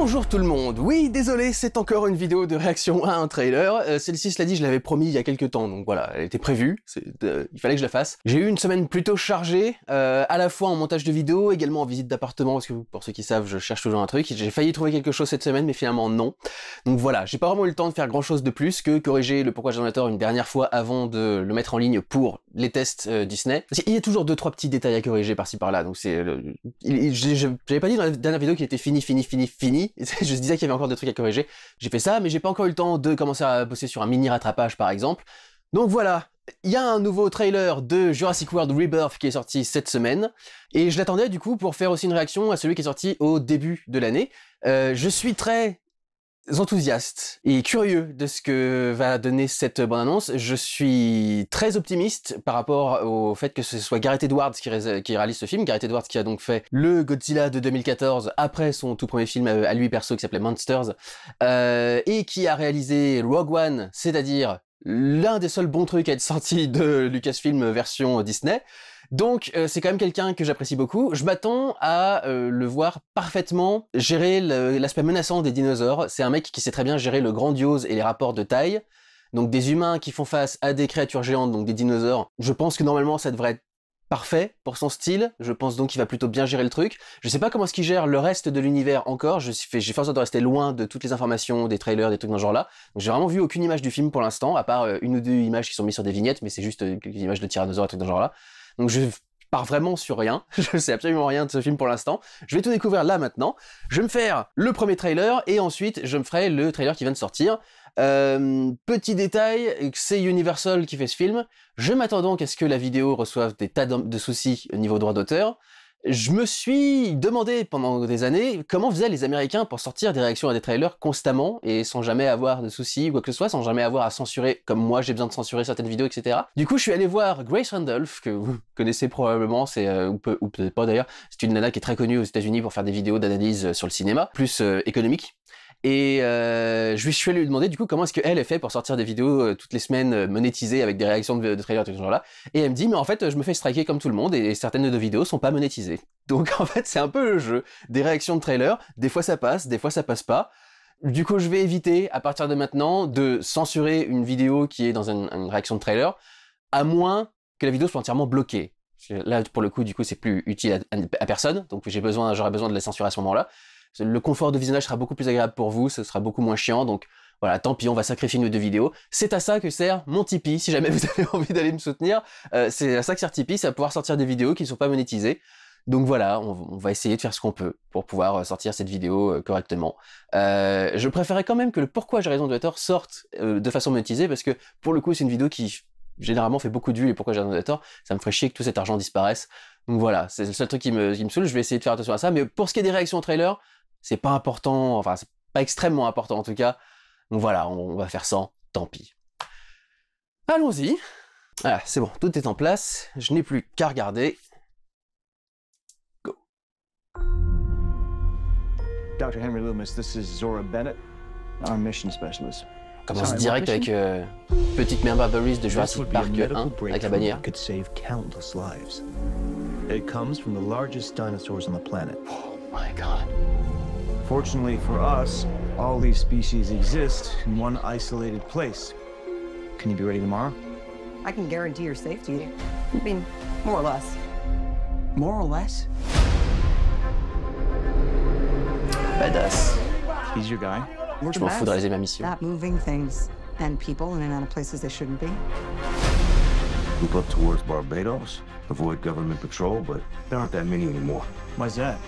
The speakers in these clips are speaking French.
Bonjour tout le monde, oui désolé, c'est encore une vidéo de réaction à un trailer, celle-ci cela dit je l'avais promis il y a quelques temps, donc voilà, elle était prévue, il fallait que je la fasse. J'ai eu une semaine plutôt chargée, à la fois en montage de vidéos, également en visite d'appartement, parce que pour ceux qui savent, je cherche toujours un truc, j'ai failli trouver quelque chose cette semaine, mais finalement non. Donc voilà, j'ai pas vraiment eu le temps de faire grand chose de plus que corriger le Pourquoi j'ai tort une dernière fois avant de le mettre en ligne pour les tests Disney. Parce qu'il y a toujours 2-3 petits détails à corriger par-ci par-là, donc c'est... J'avais pas dit dans la dernière vidéo qu'il était fini, je disais qu'il y avait encore des trucs à corriger. J'ai fait ça, mais j'ai pas encore eu le temps de commencer à bosser sur un mini rattrapage par exemple. Donc voilà, il y a un nouveau trailer de Jurassic World Rebirth qui est sorti cette semaine, et je l'attendais du coup pour faire aussi une réaction à celui qui est sorti au début de l'année. Je suis très enthousiaste et curieux de ce que va donner cette bande-annonce. Je suis très optimiste par rapport au fait que ce soit Gareth Edwards qui réalise ce film. Gareth Edwards qui a donc fait le Godzilla de 2014 après son tout premier film à lui perso qui s'appelait Monsters, et qui a réalisé Rogue One, c'est-à-dire l'un des seuls bons trucs à être sorti de Lucasfilm version Disney. Donc c'est quand même quelqu'un que j'apprécie beaucoup. Je m'attends à le voir parfaitement gérer l'aspect menaçant des dinosaures. C'est un mec qui sait très bien gérer le grandiose et les rapports de taille. Donc des humains qui font face à des créatures géantes, donc des dinosaures. Je pense que normalement ça devrait être parfait pour son style. Je pense donc qu'il va plutôt bien gérer le truc. Je sais pas comment est-ce qu'il gère le reste de l'univers encore. J'ai fait en sorte de rester loin de toutes les informations, des trailers, des trucs dans ce genre-là. Donc j'ai vraiment vu aucune image du film pour l'instant, à part une ou deux images qui sont mises sur des vignettes, mais c'est juste quelques images de tyrannosaures et trucs dans ce genre-là. Donc je pars vraiment sur rien, je sais absolument rien de ce film pour l'instant. Je vais tout découvrir là maintenant. Je vais me faire le premier trailer et ensuite je me ferai le trailer qui vient de sortir. Petit détail, c'est Universal qui fait ce film. Je m'attends donc à ce que la vidéo reçoive des tas de soucis au niveau droit d'auteur. Je me suis demandé pendant des années comment faisaient les Américains pour sortir des réactions à des trailers constamment et sans jamais avoir de soucis ou quoi que ce soit, sans jamais avoir à censurer comme moi j'ai besoin de censurer certaines vidéos, etc. Du coup, je suis allé voir Grace Randolph, que vous connaissez probablement, ou peut-être pas d'ailleurs. C'est une nana qui est très connue aux États-Unis pour faire des vidéos d'analyse sur le cinéma, plus économique. Et je suis allé lui demander du coup comment est-ce qu'elle est fait pour sortir des vidéos toutes les semaines monétisées avec des réactions de trailers, tout ce genre-là. Et elle me dit mais en fait je me fais striker comme tout le monde et certaines de nos vidéos sont pas monétisées. Donc en fait c'est un peu le jeu des réactions de trailers, des fois ça passe pas. Du coup je vais éviter à partir de maintenant de censurer une vidéo qui est dans une réaction de trailer, à moins que la vidéo soit entièrement bloquée. Là pour le coup du coup c'est plus utile à personne, donc j'aurais besoin de la censurer à ce moment-là. Le confort de visionnage sera beaucoup plus agréable pour vous, ce sera beaucoup moins chiant, donc voilà, tant pis, on va sacrifier une ou deux vidéos. C'est à ça que sert mon Tipeee, si jamais vous avez envie d'aller me soutenir. C'est à ça que sert Tipeee, c'est à pouvoir sortir des vidéos qui ne sont pas monétisées. Donc voilà, on va essayer de faire ce qu'on peut pour pouvoir sortir cette vidéo correctement. Je préférais quand même que le Pourquoi j'ai raison de tort sorte de façon monétisée, parce que pour le coup c'est une vidéo qui généralement fait beaucoup de vues, et Pourquoi j'ai raison de tort, ça me ferait chier que tout cet argent disparaisse. Donc voilà, c'est le seul truc qui me saoule, je vais essayer de faire attention à ça, mais pour ce qui est des réactions au trailer, c'est pas important, enfin c'est pas extrêmement important en tout cas. Donc voilà, on va faire sans, tant pis. Allons-y. Voilà, c'est bon, tout est en place, je n'ai plus qu'à regarder. Go. Dr. Henry Loomis, this is Zora Bennett, our mission specialist. On commence direct avec Petite Mère Barbarie de Jurassic Park 1, avec la bannière. Could save countless lives. It comes from the largest dinosaurs on the planet. Oh my god. Fortunately for us, all these species exist in one isolated place. Can you be ready tomorrow? I can guarantee your safety. I mean, more or less. More or less? Badass. He's your guy? Je m'en fous de réaliser ma mission. Not moving things and people in and out of places they shouldn't be. Move up towards Barbados, avoid government patrol, but there aren't that many anymore. Why's that?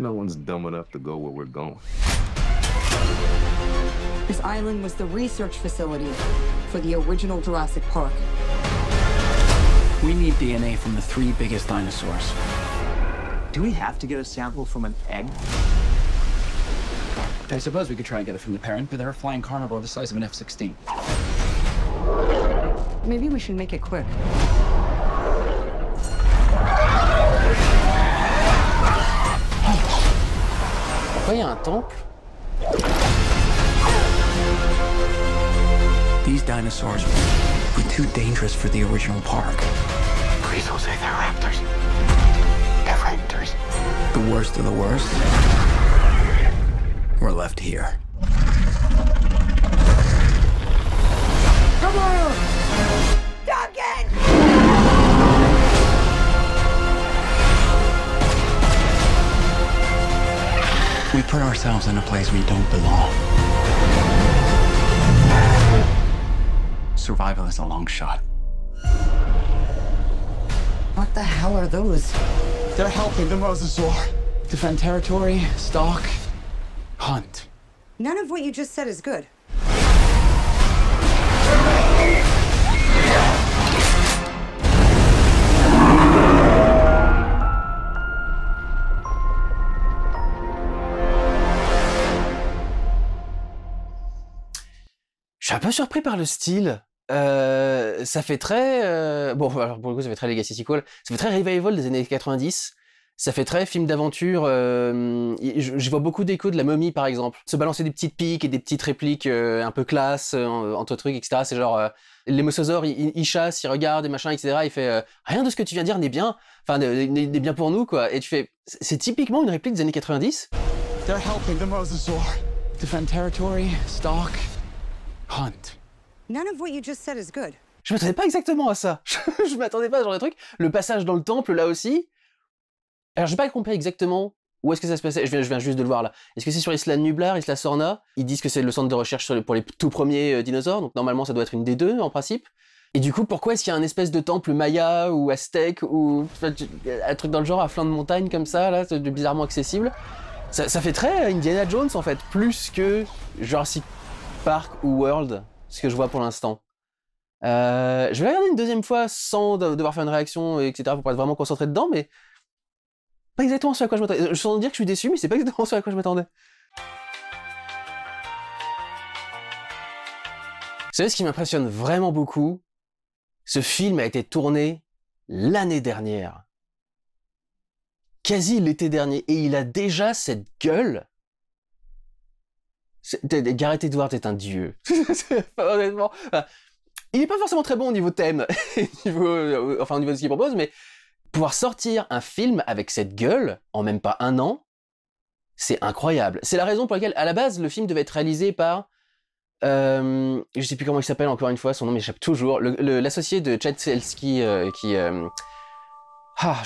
No one's dumb enough to go where we're going. This island was the research facility for the original Jurassic Park. We need DNA from the 3 biggest dinosaurs. Do we have to get a sample from an egg? I suppose we could try and get it from the parent, but they're a flying carnivore the size of an F-16. Maybe we should make it quick. Pourquoi il y a un temple? These dinosaurs were too dangerous for the original park. Please don't say they're raptors. They're raptors. The worst of the worst, we're left here. Come on! Duncan! We put ourselves in a place we don't belong. Survival is a long shot. What the hell are those? They're helping the Mosasaur. Defend territory, stalk, hunt. None of what you just said is good. Je suis un peu surpris par le style. Ça fait très... Bon, alors pour le coup, ça fait très Legacy Sequel. Ça fait très Revival des années 90. Ça fait très film d'aventure. Je vois beaucoup d'échos de La Momie, par exemple. Se balancer des petites piques et des petites répliques un peu classe, entre trucs, etc. C'est genre... les mosasaures, ils chassent, ils regardent, et machin, etc. Il fait rien de ce que tu viens de dire n'est bien. Enfin, n'est bien pour nous, quoi. Et tu fais... C'est typiquement une réplique des années 90. They're helping the Mosasaur. Defend territory, stalk, hunt. None of what you just said is good. Je m'attendais pas exactement à ça. Je m'attendais pas à ce genre de truc. Le passage dans le temple, là aussi. Alors, j'ai pas compris exactement où est-ce que ça se passait. Je viens juste de le voir, là. Est-ce que c'est sur Isla Nublar, Isla Sorna? Ils disent que c'est le centre de recherche pour les tout premiers dinosaures, donc normalement, ça doit être une des deux, en principe. Et du coup, pourquoi est-ce qu'il y a un espèce de temple maya ou aztèque ou un truc dans le genre à flanc de montagne comme ça, là, bizarrement accessible? Ça fait très Indiana Jones, en fait, plus que Jurassic Park ou World, ce que je vois pour l'instant. Je vais regarder une deuxième fois sans devoir faire une réaction, etc., pour pas être vraiment concentré dedans, mais pas exactement ce à quoi je m'attendais. Je sens dire que je suis déçu, mais c'est pas exactement ce à quoi je m'attendais. Vous savez ce qui m'impressionne vraiment beaucoup? Ce film a été tourné l'année dernière. Quasi l'été dernier, et il a déjà cette gueule. Gareth Edwards est un dieu. Honnêtement. Enfin, il est pas forcément très bon au niveau thème, au niveau de ce qu'il propose, mais pouvoir sortir un film avec cette gueule en même pas un an, c'est incroyable. C'est la raison pour laquelle, à la base, le film devait être réalisé par... je sais plus comment il s'appelle, encore une fois, son nom m'échappe toujours. L'associé de Chad Stahelski, je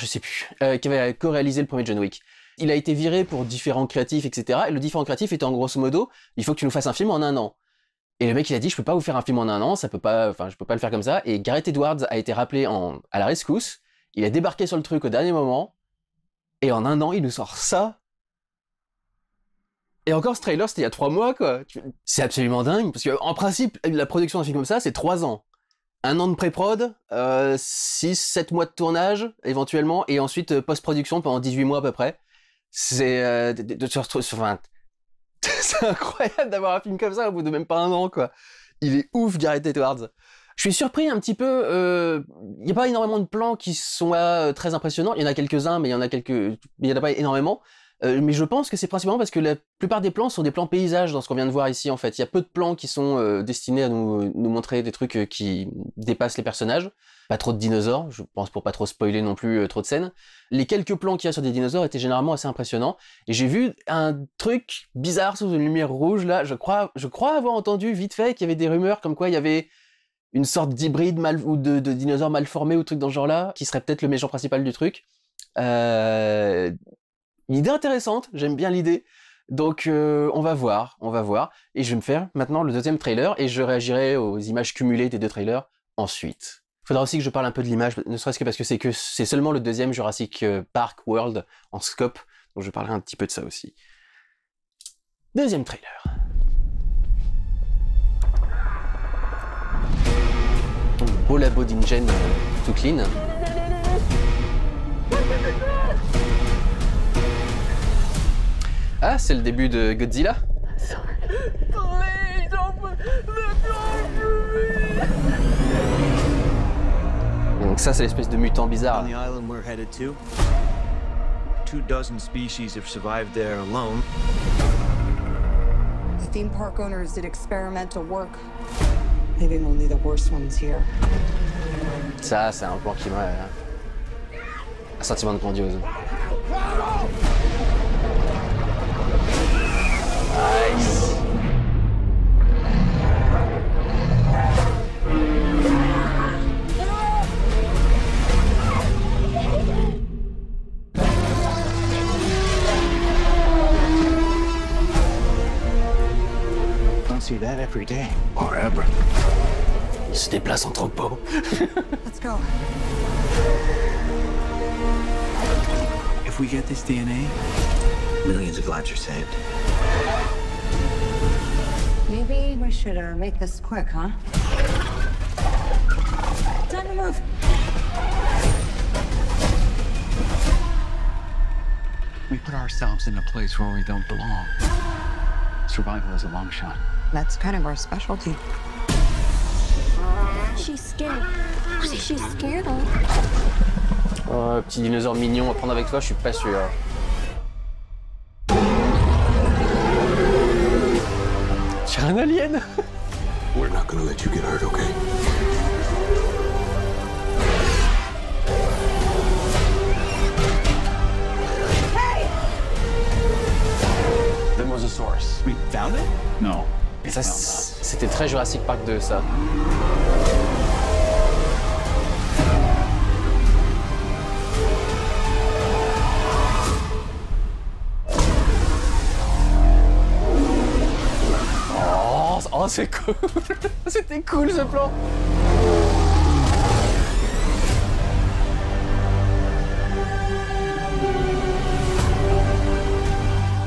sais plus, qui avait co-réalisé le premier John Wick. Il a été viré pour différents créatifs, etc. Et le différent créatif était en grosso modo, il faut que tu nous fasses un film en un an. Et le mec, il a dit, je peux pas vous faire un film en un an, je peux pas le faire comme ça. Et Gareth Edwards a été rappelé à la rescousse. Il a débarqué sur le truc au dernier moment. Et en un an, il nous sort ça. Et encore, ce trailer, c'était il y a 3 mois, quoi. C'est absolument dingue. Parce que, en principe, la production d'un film comme ça, c'est 3 ans. 1 an de pré-prod, 6-7 mois de tournage, éventuellement. Et ensuite, post-production pendant 18 mois à peu près. C'est c'est incroyable d'avoir un film comme ça au bout de même pas un an, quoi. Il est ouf, Gareth Edwards. Je suis surpris un petit peu. Il n'y a pas énormément de plans qui sont très impressionnants. Il y en a quelques-uns, mais il y en a pas énormément. Mais je pense que c'est principalement parce que la plupart des plans sont des plans paysages dans ce qu'on vient de voir ici, en fait. Il y a peu de plans qui sont destinés à nous montrer des trucs qui dépassent les personnages. Pas trop de dinosaures, je pense, pour pas trop spoiler non plus trop de scènes. Les quelques plans qu'il y a sur des dinosaures étaient généralement assez impressionnants. Et j'ai vu un truc bizarre sous une lumière rouge, là. Je crois avoir entendu vite fait qu'il y avait des rumeurs comme quoi il y avait une sorte d'hybride ou de dinosaure mal formé ou truc dans ce genre-là, qui serait peut-être le méchant principal du truc. Une idée intéressante, j'aime bien l'idée. Donc on va voir. Et je vais me faire maintenant le deuxième trailer, et je réagirai aux images cumulées des deux trailers ensuite. Il faudra aussi que je parle un peu de l'image, ne serait-ce que parce que c'est seulement le deuxième Jurassic Park World en scope, donc je parlerai un petit peu de ça aussi. Deuxième trailer. Beau labo d'InGen tout clean. Ah, c'est le début de Godzilla. Donc ça, c'est l'espèce de mutant bizarre. On the island we're headed to, 24 species have survived there alone. The theme park owners did experimental work, leaving only the worst ones here. Ça, c'est un plan qui m'a un sentiment de grandiose. Nice. Don't see that every day. Or ever. Il se déplace en troupeau. Let's go. If we get this DNA, Millions of lives are saved. Maybe we should make this quick, huh? Time to move. we put ourselves in a place where we don't belong. Survival is a long shot. That's kind of our specialty. She's scared. She's scared. Oh, petit dinosaure mignon à prendre avec toi, je suis pas sûr. J'ai un alien. We're not gonna let you get hurt, okay? There was a source. We found it? No. Et ça, c'était très Jurassic Park 2, ça. Oh, c'est cool. C'était cool ce plan.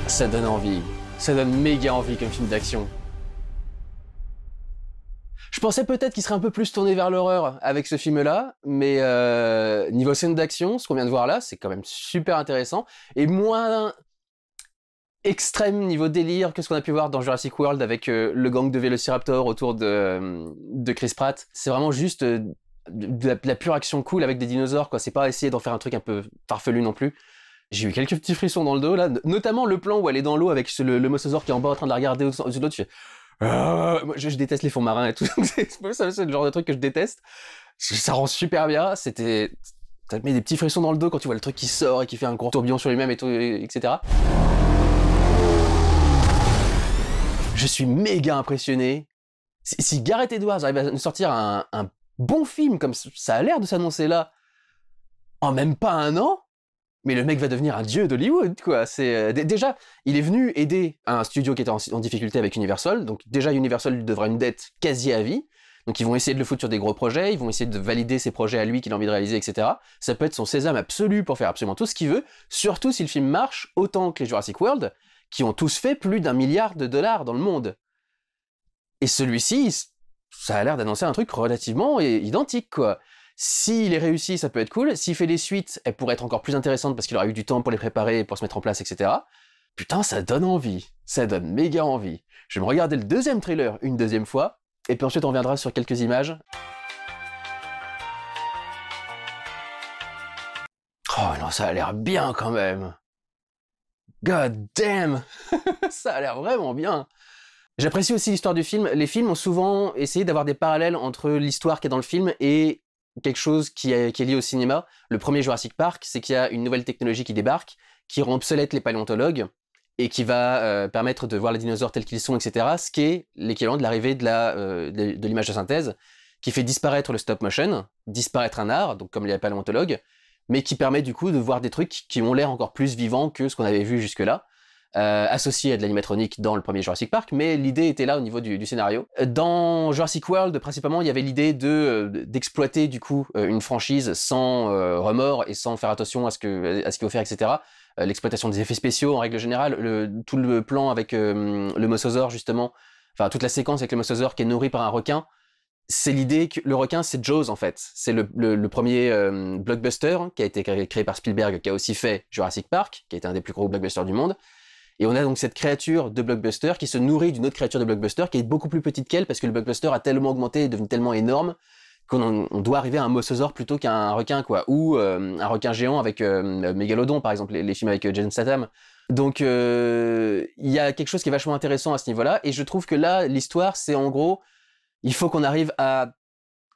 Ça donne envie. Ça donne méga envie comme film d'action. Je pensais peut-être qu'il serait un peu plus tourné vers l'horreur avec ce film-là, mais niveau scène d'action, ce qu'on vient de voir là, c'est quand même super intéressant, et moins extrême niveau délire que ce qu'on a pu voir dans Jurassic World avec le gang de Vélociraptor autour de Chris Pratt. C'est vraiment juste de la pure action cool avec des dinosaures, quoi. C'est pas essayer d'en faire un truc un peu farfelu non plus. J'ai eu quelques petits frissons dans le dos, là, notamment le plan où elle est dans l'eau avec le mosasaure qui est en bas en train de la regarder au-dessus de l'autre. Moi, je déteste les fonds marins et tout. C'est le genre de truc que je déteste. Ça rend super bien. Ça te met des petits frissons dans le dos quand tu vois le truc qui sort et qui fait un gros tourbillon sur lui-même et tout, etc. Je suis méga impressionné. Si Gareth Edwards arrive à nous sortir un bon film comme ça a l'air de s'annoncer là, en même pas un an, mais le mec va devenir un dieu d'Hollywood, quoi. Déjà, il est venu aider un studio qui était en difficulté avec Universal, donc déjà Universal lui devra une dette quasi à vie, donc ils vont essayer de le foutre sur des gros projets, ils vont essayer de valider ses projets à lui qu'il a envie de réaliser, etc. Ça peut être son sésame absolu pour faire absolument tout ce qu'il veut, surtout si le film marche autant que les Jurassic World, qui ont tous fait plus d'1 milliard de dollars dans le monde. Et celui-ci, ça a l'air d'annoncer un truc relativement identique, quoi. S'il est réussi, ça peut être cool. S'il fait des suites, elles pourraient être encore plus intéressantes parce qu'il aura eu du temps pour les préparer, pour se mettre en place, etc. Putain, ça donne envie. Ça donne méga envie. Je vais me regarder le deuxième trailer une deuxième fois, et puis ensuite on reviendra sur quelques images. Oh non, ça a l'air bien quand même. God damn. Ça a l'air vraiment bien. J'apprécie aussi l'histoire du film. Les films ont souvent essayé d'avoir des parallèles entre l'histoire qui est dans le film et quelque chose qui est lié au cinéma. Le premier Jurassic Park, c'est qu'il y a une nouvelle technologie qui débarque, qui rend obsolète les paléontologues, et qui va permettre de voir les dinosaures tels qu'ils sont, etc. Ce qui est l'équivalent de l'arrivée de l'image de synthèse, qui fait disparaître le stop motion, disparaître un art, donc comme les paléontologues, mais qui permet du coup de voir des trucs qui ont l'air encore plus vivants que ce qu'on avait vu jusque-là, associé à de l'animatronique dans le premier Jurassic Park, mais l'idée était là au niveau du scénario. Dans Jurassic World, principalement, il y avait l'idée d'exploiter du coup une franchise sans remords et sans faire attention à ce qu'il faut faire, etc. L'exploitation des effets spéciaux en règle générale, tout le plan avec le mosasaure justement, enfin toute la séquence avec le mosasaure qui est nourri par un requin. C'est l'idée que le requin, c'est Jaws en fait. C'est le premier blockbuster qui a été créé par Spielberg, qui a aussi fait Jurassic Park, qui a été un des plus gros blockbusters du monde. Et on a donc cette créature de blockbuster qui se nourrit d'une autre créature de blockbuster qui est beaucoup plus petite qu'elle parce que le blockbuster a tellement augmenté et est devenu tellement énorme qu'on doit arriver à un mosasaure plutôt qu'à un requin, quoi. Ou un requin géant avec Mégalodon, par exemple, les films avec Jason Statham. Donc il y a quelque chose qui est vachement intéressant à ce niveau-là. Et je trouve que là, l'histoire, c'est en gros, il faut qu'on arrive à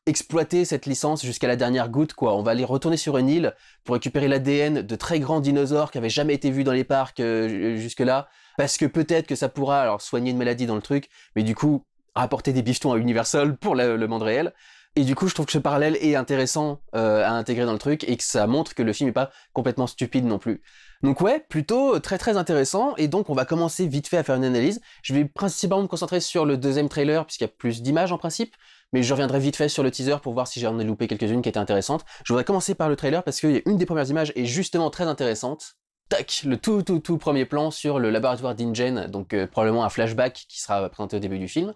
exploiter cette licence jusqu'à la dernière goutte, quoi. On va aller retourner sur une île pour récupérer l'ADN de très grands dinosaures qui avaient jamais été vus dans les parcs jusque-là, parce que peut-être que ça pourra alors soigner une maladie dans le truc, mais du coup rapporter des bifetons à Universal pour le monde réel. Et du coup, je trouve que ce parallèle est intéressant à intégrer dans le truc et que ça montre que le film est pas complètement stupide non plus. Donc ouais, plutôt très très intéressant. Et donc on va commencer vite fait à faire une analyse. Je vais principalement me concentrer sur le deuxième trailer puisqu'il y a plus d'images en principe, mais je reviendrai vite fait sur le teaser pour voir si j'en ai loupé quelques-unes qui étaient intéressantes. Je voudrais commencer par le trailer parce que une des premières images est justement très intéressante. Tac, le tout premier plan sur le laboratoire d'InGen, donc probablement un flashback qui sera présenté au début du film.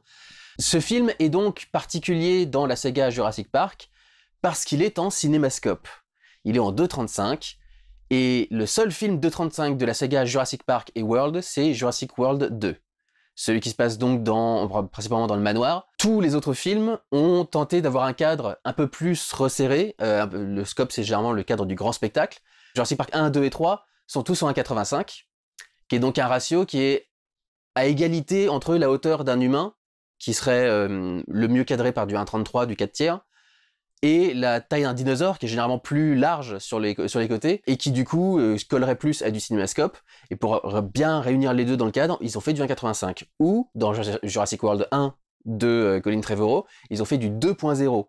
Ce film est donc particulier dans la saga Jurassic Park parce qu'il est en cinémascope. Il est en 2.35 et le seul film 2.35 de la saga Jurassic Park et World, c'est Jurassic World 2. Celui qui se passe donc principalement dans le manoir. Tous les autres films ont tenté d'avoir un cadre un peu plus resserré. Le scope, c'est généralement le cadre du grand spectacle. Jurassic Park 1, 2 et 3 sont tous en 1.85, qui est donc un ratio qui est à égalité entre la hauteur d'un humain, qui serait le mieux cadré par du 1.33, du 4/3, et la taille d'un dinosaure, qui est généralement plus large sur les côtés, et qui du coup collerait plus à du cinémascope. Et pour bien réunir les deux dans le cadre, ils ont fait du 1.85. Ou, dans Jurassic World 1 de Colin Trevorrow, ils ont fait du 2.0,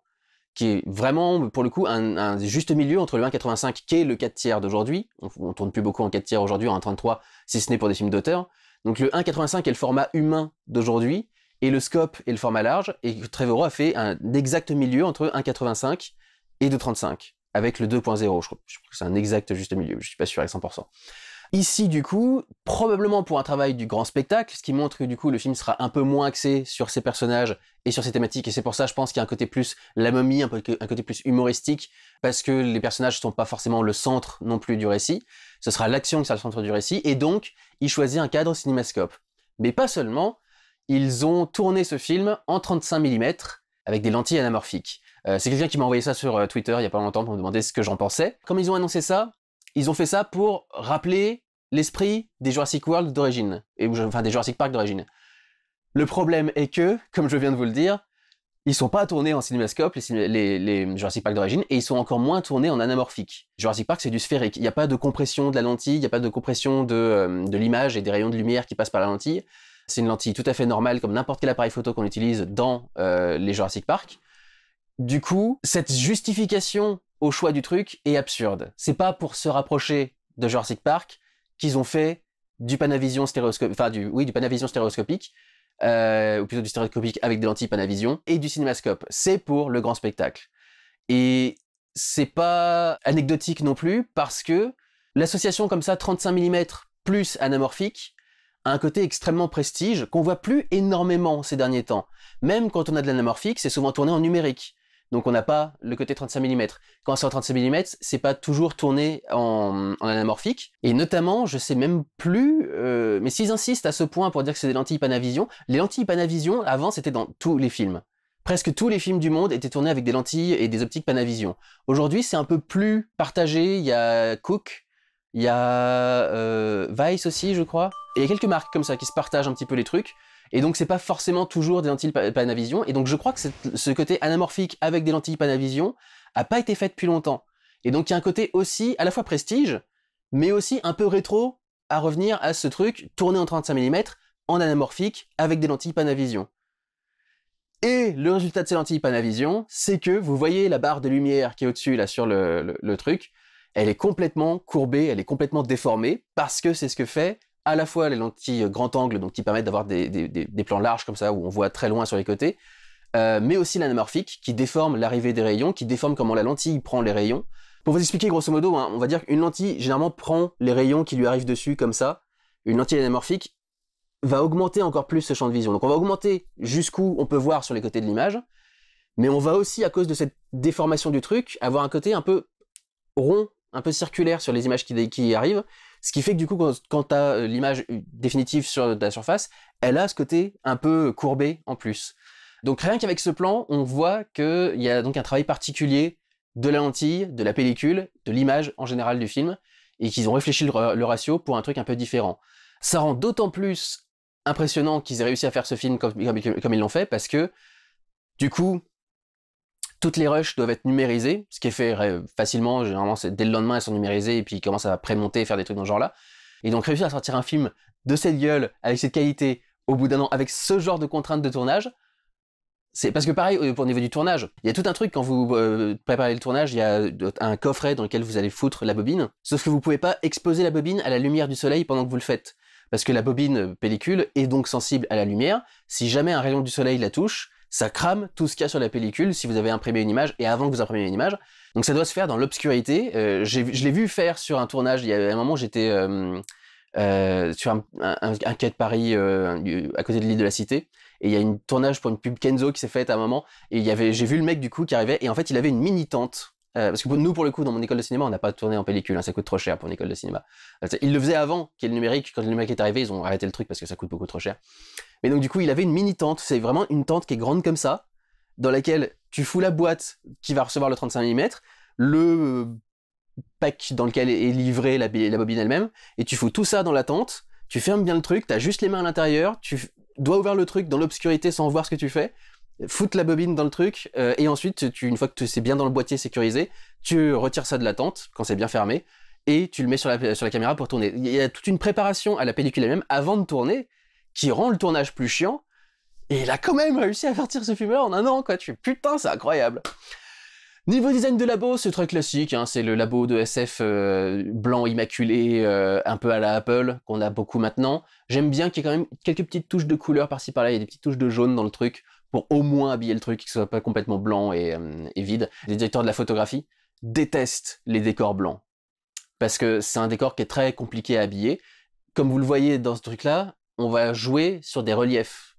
qui est vraiment, pour le coup, un juste milieu entre le 1.85, qui est le 4/3 d'aujourd'hui. On tourne plus beaucoup en 4/3 aujourd'hui, en 1.33, si ce n'est pour des films d'auteur. Donc le 1.85 est le format humain d'aujourd'hui, et le scope est le format large, et Trevorrow a fait un exact milieu entre 1.85 et 2.35, avec le 2.0, je crois que c'est un exact juste milieu, je suis pas sûr à 100%. Ici, du coup, probablement pour un travail du grand spectacle, ce qui montre que du coup le film sera un peu moins axé sur ses personnages et sur ses thématiques, et c'est pour ça je pense qu'il y a un côté plus la momie, un côté plus humoristique, parce que les personnages sont pas forcément le centre non plus du récit, ce sera l'action qui sera le centre du récit, et donc il choisit un cadre cinémascope. Mais pas seulement, ils ont tourné ce film en 35 mm avec des lentilles anamorphiques. C'est quelqu'un qui m'a envoyé ça sur Twitter il y a pas longtemps pour me demander ce que j'en pensais. Comme ils ont annoncé ça, ils ont fait ça pour rappeler l'esprit des Jurassic World d'origine, enfin des Jurassic Park d'origine. Le problème est que, comme je viens de vous le dire, ils sont pas tournés en cinémascope, les Jurassic Park d'origine, et ils sont encore moins tournés en anamorphique. Jurassic Park, c'est du sphérique. Il n'y a pas de compression de la lentille, il n'y a pas de compression de l'image et des rayons de lumière qui passent par la lentille. C'est une lentille tout à fait normale, comme n'importe quel appareil photo qu'on utilise dans les Jurassic Park. Du coup, cette justification au choix du truc est absurde. C'est pas pour se rapprocher de Jurassic Park qu'ils ont fait du Panavision stéréoscopique, du Panavision stéréoscopique, ou plutôt du stéréoscopique avec des lentilles Panavision, et du cinémascope. C'est pour le grand spectacle. Et c'est pas anecdotique non plus, parce que l'association comme ça, 35 mm plus anamorphique, a un côté extrêmement prestige qu'on voit plus énormément ces derniers temps. Même quand on a de l'anamorphique, c'est souvent tourné en numérique. Donc on n'a pas le côté 35 mm. Quand c'est en 35 mm, c'est pas toujours tourné en anamorphique. Et notamment, je sais même plus, mais s'ils insistent à ce point pour dire que c'est des lentilles Panavision, les lentilles Panavision, avant, c'était dans tous les films. Presque tous les films du monde étaient tournés avec des lentilles et des optiques Panavision. Aujourd'hui, c'est un peu plus partagé. Il y a Cook, il y a Vice aussi, je crois. Et il y a quelques marques comme ça qui se partagent un petit peu les trucs. Et donc c'est pas forcément toujours des lentilles Panavision. Et donc je crois que ce côté anamorphique avec des lentilles Panavision a pas été fait depuis longtemps. Et donc il y a un côté aussi à la fois prestige, mais aussi un peu rétro à revenir à ce truc tourné en 35 mm en anamorphique avec des lentilles Panavision. Et le résultat de ces lentilles Panavision, c'est que vous voyez la barre de lumière qui est au-dessus là sur le truc, elle est complètement courbée, elle est complètement déformée, parce que c'est ce que fait à la fois les lentilles grand angle, donc qui permettent d'avoir des plans larges comme ça, où on voit très loin sur les côtés, mais aussi l'anamorphique, qui déforme l'arrivée des rayons, qui déforme comment la lentille prend les rayons. Pour vous expliquer grosso modo, hein, on va dire qu'une lentille, généralement, prend les rayons qui lui arrivent dessus, comme ça. Une lentille anamorphique va augmenter encore plus ce champ de vision. Donc on va augmenter jusqu'où on peut voir sur les côtés de l'image, mais on va aussi, à cause de cette déformation du truc, avoir un côté un peu rond, un peu circulaire sur les images qui arrivent, ce qui fait que du coup, quand tu as l'image définitive sur la surface, elle a ce côté un peu courbé en plus. Donc rien qu'avec ce plan, on voit qu'il y a donc un travail particulier de la lentille, de la pellicule, de l'image en général du film, et qu'ils ont réfléchi le ratio pour un truc un peu différent. Ça rend d'autant plus impressionnant qu'ils aient réussi à faire ce film comme ils l'ont fait, parce que du coup, toutes les rushs doivent être numérisées, ce qui est fait facilement, généralement dès le lendemain elles sont numérisées et puis ils commencent à prémonter et faire des trucs dans ce genre-là. Et donc réussir à sortir un film de cette gueule, avec cette qualité, au bout d'un an, avec ce genre de contraintes de tournage, c'est parce que pareil, au niveau du tournage, il y a tout un truc quand vous préparez le tournage, il y a un coffret dans lequel vous allez foutre la bobine, sauf que vous pouvez pas exposer la bobine à la lumière du soleil pendant que vous le faites. Parce que la bobine pellicule est donc sensible à la lumière, si jamais un rayon du soleil la touche, ça crame tout ce qu'il y a sur la pellicule si vous avez imprimé une image et avant que vous imprimiez une image. Donc ça doit se faire dans l'obscurité. Je l'ai vu faire sur un tournage, il y a un moment j'étais sur un quai de Paris à côté de l'île de la Cité, et il y a une tournage pour une pub Kenzo qui s'est faite à un moment, et j'ai vu le mec du coup qui arrivait, et en fait il avait une mini tente. Parce que nous, pour le coup, dans mon école de cinéma, on n'a pas tourné en pellicule, hein, ça coûte trop cher pour une école de cinéma. Ils le faisaient avant qu'il y ait le numérique, quand le numérique est arrivé, ils ont arrêté le truc parce que ça coûte beaucoup trop cher. Mais donc du coup, il avait une mini tente, c'est vraiment une tente qui est grande comme ça, dans laquelle tu fous la boîte qui va recevoir le 35 mm, le pack dans lequel est livrée la bobine elle-même, et tu fous tout ça dans la tente, tu fermes bien le truc, t'as juste les mains à l'intérieur, tu dois ouvrir le truc dans l'obscurité sans voir ce que tu fais, foutre la bobine dans le truc, et ensuite, une fois que c'est bien dans le boîtier sécurisé, tu retires ça de la tente, quand c'est bien fermé, et tu le mets sur la caméra pour tourner. Il y a toute une préparation à la pellicule elle-même avant de tourner, qui rend le tournage plus chiant, et il a quand même réussi à sortir ce film-là en un an, quoi. Putain, c'est incroyable. Niveau design de labo, c'est très classique, hein, c'est le labo de SF blanc immaculé, un peu à la Apple, qu'on a beaucoup maintenant. J'aime bien qu'il y ait quand même quelques petites touches de couleur par-ci par-là, il y a des petites touches de jaune dans le truc, pour au moins habiller le truc, que ce soit pas complètement blanc et vide. Les directeurs de la photographie détestent les décors blancs, parce que c'est un décor qui est très compliqué à habiller. Comme vous le voyez dans ce truc-là, on va jouer sur des reliefs.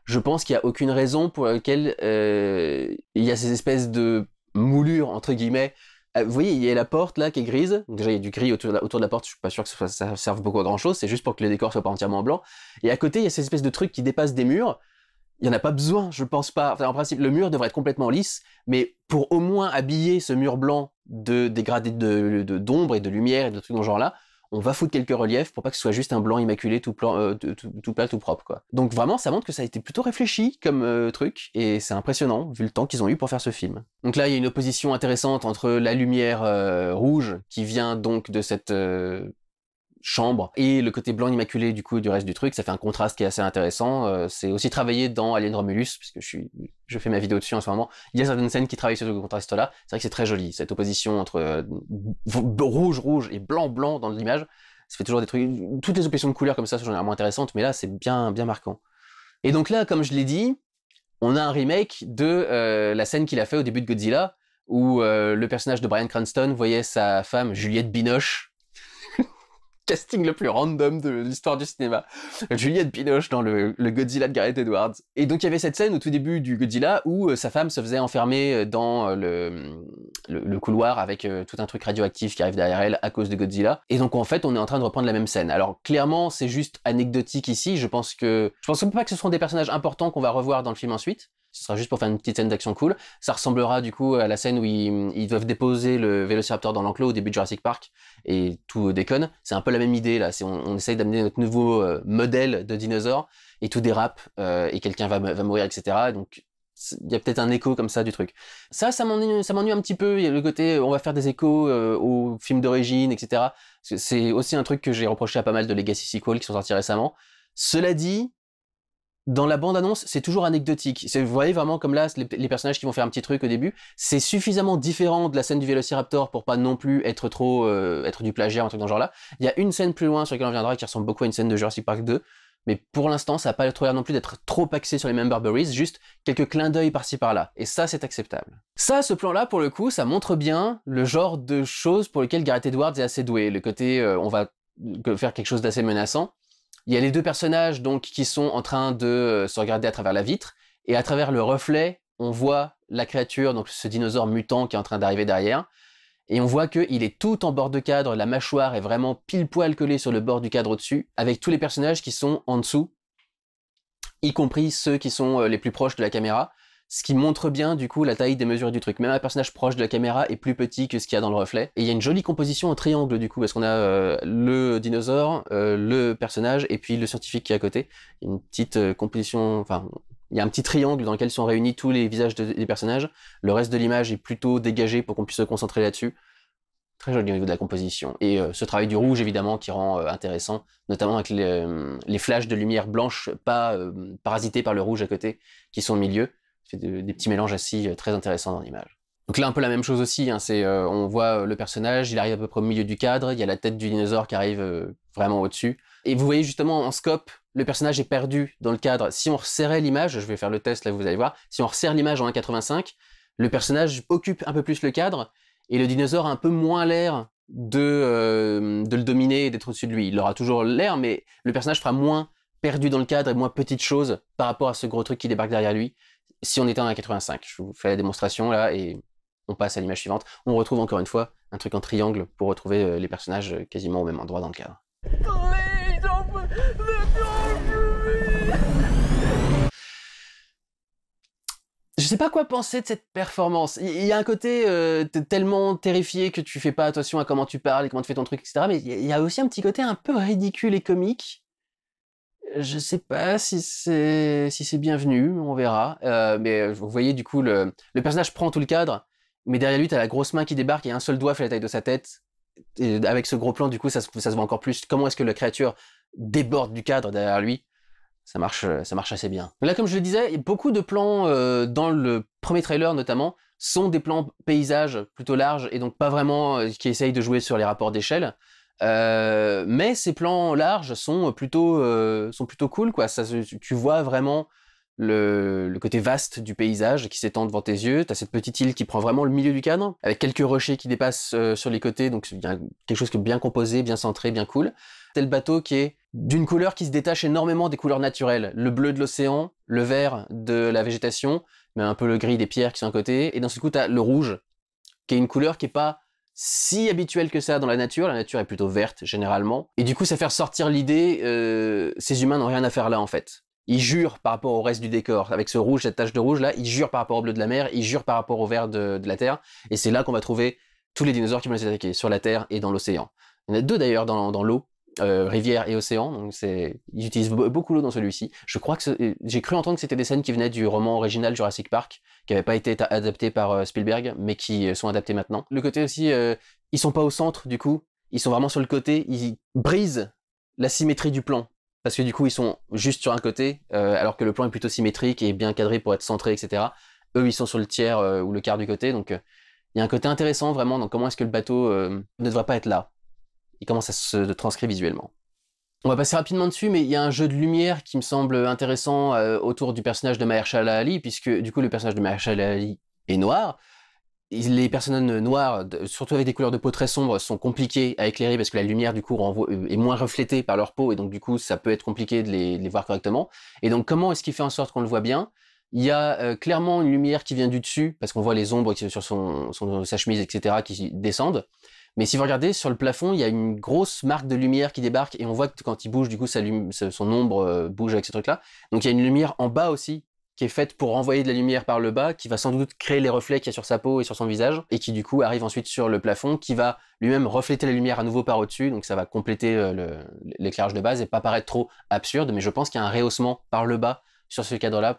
Je pense qu'il n'y a aucune raison pour laquelle il y a ces espèces de moulures, entre guillemets. Vous voyez, il y a la porte là qui est grise. Donc déjà, il y a du gris autour de la porte. Je suis pas sûr que ça serve beaucoup à grand chose. C'est juste pour que le décor soit pas entièrement blanc. Et à côté, il y a ces espèces de trucs qui dépassent des murs. Il y en a pas besoin, je pense pas. Enfin, en principe, le mur devrait être complètement lisse, mais pour au moins habiller ce mur blanc de dégradés d'ombre et de lumière et de trucs dans ce genre-là, on va foutre quelques reliefs pour pas que ce soit juste un blanc immaculé tout plat, tout propre, quoi. Donc vraiment, ça montre que ça a été plutôt réfléchi comme truc, et c'est impressionnant, vu le temps qu'ils ont eu pour faire ce film. Donc là, il y a une opposition intéressante entre la lumière rouge, qui vient donc de cette chambre, et le côté blanc immaculé du coup du reste du truc. Ça fait un contraste qui est assez intéressant. C'est aussi travaillé dans Alien Romulus, puisque je fais ma vidéo dessus en ce moment. Il y a certaines scènes qui travaillent sur ce contraste-là. C'est vrai que c'est très joli, cette opposition entre rouge et blanc dans l'image. Ça fait toujours des trucs... Toutes les oppositions de couleurs comme ça sont généralement intéressantes, mais là, c'est bien marquant. Et donc là, comme je l'ai dit, on a un remake de la scène qu'il a fait au début de Godzilla, où le personnage de Bryan Cranston voyait sa femme Juliette Binoche, casting le plus random de l'histoire du cinéma, Juliette Binoche dans le Godzilla de Gareth Edwards. Et donc il y avait cette scène au tout début du Godzilla où sa femme se faisait enfermer dans le couloir avec tout un truc radioactif qui arrive derrière elle à cause de Godzilla. Et donc en fait on est en train de reprendre la même scène. Alors clairement c'est juste anecdotique ici, je pense pas que ce seront des personnages importants qu'on va revoir dans le film ensuite. Ce sera juste pour faire une petite scène d'action cool. Ça ressemblera du coup à la scène où ils doivent déposer le Vélociraptor dans l'enclos au début de Jurassic Park et tout déconne. C'est un peu la même idée là. On essaye d'amener notre nouveau modèle de dinosaure et tout dérape et quelqu'un va mourir, etc. Donc il y a peut-être un écho comme ça du truc. Ça m'ennuie un petit peu. Il y a le côté on va faire des échos aux films d'origine, etc. C'est aussi un truc que j'ai reproché à pas mal de Legacy Sequels qui sont sortis récemment. Cela dit, dans la bande-annonce, c'est toujours anecdotique. Vous voyez vraiment comme là, les personnages qui vont faire un petit truc au début, c'est suffisamment différent de la scène du Vélociraptor pour pas non plus être trop être du plagiat, un truc dans ce genre-là. Il y a une scène plus loin sur laquelle on viendra qui ressemble beaucoup à une scène de Jurassic Park 2, mais pour l'instant, ça n'a pas trop l'air non plus d'être trop axé sur les mêmes Barbaries, juste quelques clins d'œil par-ci par-là. Et ça, c'est acceptable. Ça, ce plan-là, pour le coup, ça montre bien le genre de choses pour lesquelles Gareth Edwards est assez doué. Le côté, on va faire quelque chose d'assez menaçant. Il y a les deux personnages donc qui sont en train de se regarder à travers la vitre, et à travers le reflet, on voit la créature, donc ce dinosaure mutant qui est en train d'arriver derrière, et on voit qu'il est tout en bord de cadre, la mâchoire est vraiment pile poil collée sur le bord du cadre au-dessus, avec tous les personnages qui sont en dessous, y compris ceux qui sont les plus proches de la caméra, ce qui montre bien du coup la taille des mesures du truc. Même un personnage proche de la caméra est plus petit que ce qu'il y a dans le reflet. Et il y a une jolie composition en triangle du coup, parce qu'on a le dinosaure, le personnage et puis le scientifique qui est à côté. Il y a une petite composition, enfin il y a un petit triangle dans lequel sont réunis tous les visages des personnages. Le reste de l'image est plutôt dégagé pour qu'on puisse se concentrer là-dessus. Très joli au niveau de la composition. Et ce travail du rouge, évidemment, qui rend intéressant, notamment avec les flashs de lumière blanche, pas parasités par le rouge à côté, qui sont au milieu. Ça fait des petits mélanges assis très intéressants dans l'image. Donc là, un peu la même chose aussi, hein, on voit le personnage, il arrive à peu près au milieu du cadre, il y a la tête du dinosaure qui arrive vraiment au-dessus. Et vous voyez justement en scope, le personnage est perdu dans le cadre. Si on resserrait l'image, je vais faire le test là, vous allez voir, si on resserre l'image en 1.85, le personnage occupe un peu plus le cadre, et le dinosaure a un peu moins l'air de le dominer et d'être au-dessus de lui. Il aura toujours l'air, mais le personnage fera moins perdu dans le cadre et moins petite chose par rapport à ce gros truc qui débarque derrière lui, si on était en 1.85. Je vous fais la démonstration là, et on passe à l'image suivante. On retrouve encore une fois un truc en triangle pour retrouver les personnages quasiment au même endroit dans le cadre. Je sais pas quoi penser de cette performance. Il y a un côté t'es tellement terrifié que tu fais pas attention à comment tu parles et comment tu fais ton truc, etc. Mais il y a aussi un petit côté un peu ridicule et comique. Je sais pas si c'est bienvenu, on verra. Mais vous voyez du coup le personnage prend tout le cadre, mais derrière lui t'as la grosse main qui débarque et un seul doigt fait la taille de sa tête. Et avec ce gros plan, du coup, ça se voit encore plus. Comment est-ce que la créature déborde du cadre derrière lui? Ça marche assez bien. Là, comme je le disais, beaucoup de plans dans le premier trailer notamment sont des plans paysages plutôt larges et donc pas vraiment qui essayent de jouer sur les rapports d'échelle. Mais ces plans larges sont plutôt cool, quoi. Tu vois vraiment le côté vaste du paysage qui s'étend devant tes yeux. T'as cette petite île qui prend vraiment le milieu du cadre, avec quelques rochers qui dépassent sur les côtés, donc il y a quelque chose qui est bien composé, bien centré, bien cool. C'est le bateau qui est d'une couleur qui se détache énormément des couleurs naturelles. Le bleu de l'océan, le vert de la végétation, mais un peu le gris des pierres qui sont à côté, et d'un seul coup t'as le rouge, qui est une couleur qui est pas si habituelle que ça dans la nature est plutôt verte généralement, et du coup ça fait ressortir l'idée, ces humains n'ont rien à faire là en fait. Ils jurent par rapport au reste du décor. Avec ce rouge, cette tache de rouge là, ils jurent par rapport au bleu de la mer, ils jurent par rapport au vert de la terre, et c'est là qu'on va trouver tous les dinosaures qui vont les attaquer, sur la terre et dans l'océan. Il y en a deux d'ailleurs dans l'eau, rivière et océan, donc ils utilisent beaucoup l'eau dans celui-ci. Je crois que j'ai cru entendre que c'était des scènes qui venaient du roman original Jurassic Park, qui n'avaient pas été adaptés par Spielberg, mais qui sont adaptés maintenant. Le côté aussi, ils sont pas au centre du coup, ils sont vraiment sur le côté, ils brisent la symétrie du plan. Parce que du coup, ils sont juste sur un côté, alors que le plan est plutôt symétrique et bien cadré pour être centré, etc. Eux, ils sont sur le tiers ou le quart du côté, donc il y a un côté intéressant vraiment dans comment est-ce que le bateau ne devrait pas être là. Il commence à se transcrire visuellement. On va passer rapidement dessus, mais il y a un jeu de lumière qui me semble intéressant autour du personnage de Mahershala Ali, puisque du coup le personnage de Mahershala Ali est noir. Les personnages noirs, surtout avec des couleurs de peau très sombres, sont compliquées à éclairer parce que la lumière du coup est moins reflétée par leur peau et donc du coup ça peut être compliqué de les voir correctement. Et donc comment est-ce qu'il fait en sorte qu'on le voit bien? Il y a clairement une lumière qui vient du dessus parce qu'on voit les ombres sur sa chemise, etc. qui descendent. Mais si vous regardez sur le plafond, il y a une grosse marque de lumière qui débarque et on voit que quand il bouge, du coup son ombre bouge avec ce truc-là. Donc il y a une lumière en bas aussi qui est faite pour renvoyer de la lumière par le bas, qui va sans doute créer les reflets qu'il y a sur sa peau et sur son visage, et qui du coup arrive ensuite sur le plafond, qui va lui-même refléter la lumière à nouveau par au-dessus, donc ça va compléter l'éclairage de base et pas paraître trop absurde, mais je pense qu'il y a un rehaussement par le bas sur ce cadre-là,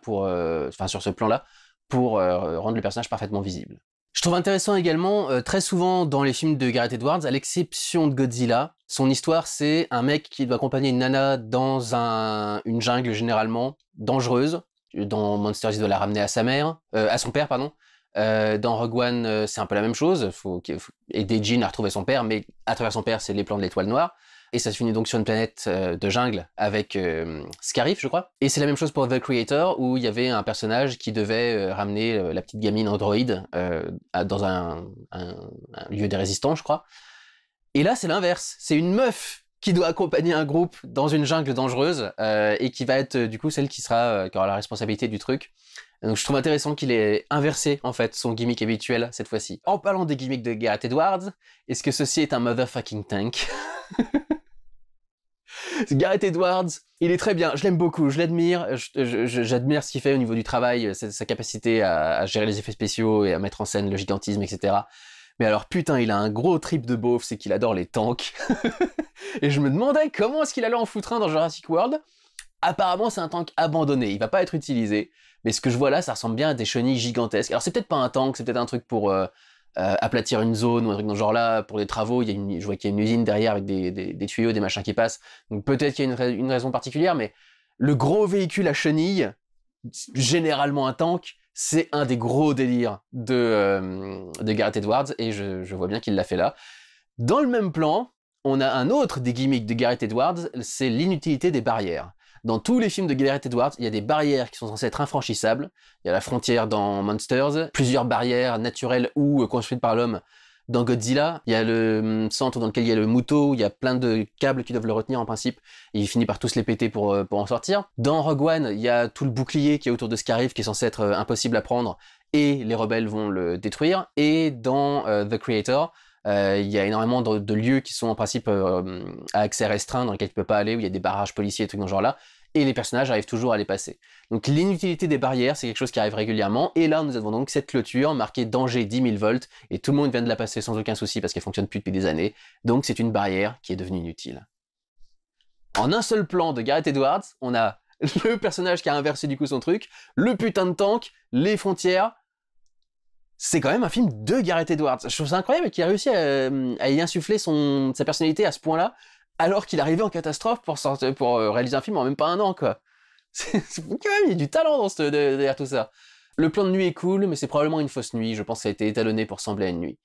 sur ce plan-là, pour rendre le personnage parfaitement visible. Je trouve intéressant également, très souvent dans les films de Gareth Edwards, à l'exception de Godzilla, son histoire c'est un mec qui doit accompagner une nana dans une jungle généralement dangereuse. Dans Monsters, il doit la ramener à son père, pardon. Dans Rogue One, c'est un peu la même chose. Faut aider Jean à retrouver son père, mais à travers son père, c'est les plans de l'étoile noire. Et ça se finit donc sur une planète de jungle avec Scarif, je crois. Et c'est la même chose pour The Creator, où il y avait un personnage qui devait ramener la petite gamine androïde dans un lieu des résistants, je crois. Et là, c'est l'inverse. C'est une meuf qui doit accompagner un groupe dans une jungle dangereuse et qui va être du coup celle qui aura la responsabilité du truc. Donc je trouve intéressant qu'il ait inversé en fait son gimmick habituel cette fois-ci. En parlant des gimmicks de Gareth Edwards, est-ce que ceci est un motherfucking tank? Gareth Edwards, il est très bien, je l'aime beaucoup, je l'admire, j'admire ce qu'il fait au niveau du travail, sa capacité à gérer les effets spéciaux et à mettre en scène le gigantisme, etc. Mais alors putain, il a un gros trip de beauf, c'est qu'il adore les tanks. Et je me demandais comment est-ce qu'il allait en foutre un dans Jurassic World. Apparemment c'est un tank abandonné, il va pas être utilisé. Mais ce que je vois là, ça ressemble bien à des chenilles gigantesques. Alors c'est peut-être pas un tank, c'est peut-être un truc pour aplatir une zone ou un truc dans ce genre-là pour des travaux. Je vois qu'il y a une usine derrière avec des tuyaux, des machins qui passent. Donc peut-être qu'il y a une raison particulière, mais le gros véhicule à chenilles, généralement un tank, c'est un des gros délires de Gareth Edwards, et je vois bien qu'il l'a fait là. Dans le même plan, on a un autre des gimmicks de Gareth Edwards, c'est l'inutilité des barrières. Dans tous les films de Gareth Edwards, il y a des barrières qui sont censées être infranchissables. Il y a la frontière dans Monsters, plusieurs barrières naturelles ou construites par l'homme dans Godzilla. Il y a le centre dans lequel il y a le Muto, il y a plein de câbles qui doivent le retenir en principe, et il finit par tous les péter pour en sortir. Dans Rogue One, il y a tout le bouclier qui est autour de Scarif qui est censé être impossible à prendre, et les rebelles vont le détruire. Et dans The Creator, il y a énormément de lieux qui sont en principe à accès restreint, dans lesquels tu peux pas aller, où il y a des barrages policiers et trucs dans ce genre-là, et les personnages arrivent toujours à les passer. Donc l'inutilité des barrières, c'est quelque chose qui arrive régulièrement, et là nous avons donc cette clôture marquée danger 10 000 volts, et tout le monde vient de la passer sans aucun souci parce qu'elle fonctionne plus depuis des années, donc c'est une barrière qui est devenue inutile. En un seul plan de Gareth Edwards, on a le personnage qui a inversé du coup son truc, le putain de tank, les frontières. C'est quand même un film de Gareth Edwards. Je trouve ça incroyable qu'il a réussi à y insuffler sa personnalité à ce point-là, alors qu'il arrivait en catastrophe pour réaliser un film en même pas un an, quoi. Quand même, il y a du talent derrière tout ça. Le plan de nuit est cool, mais c'est probablement une fausse nuit. Je pense que ça a été étalonné pour sembler à une nuit.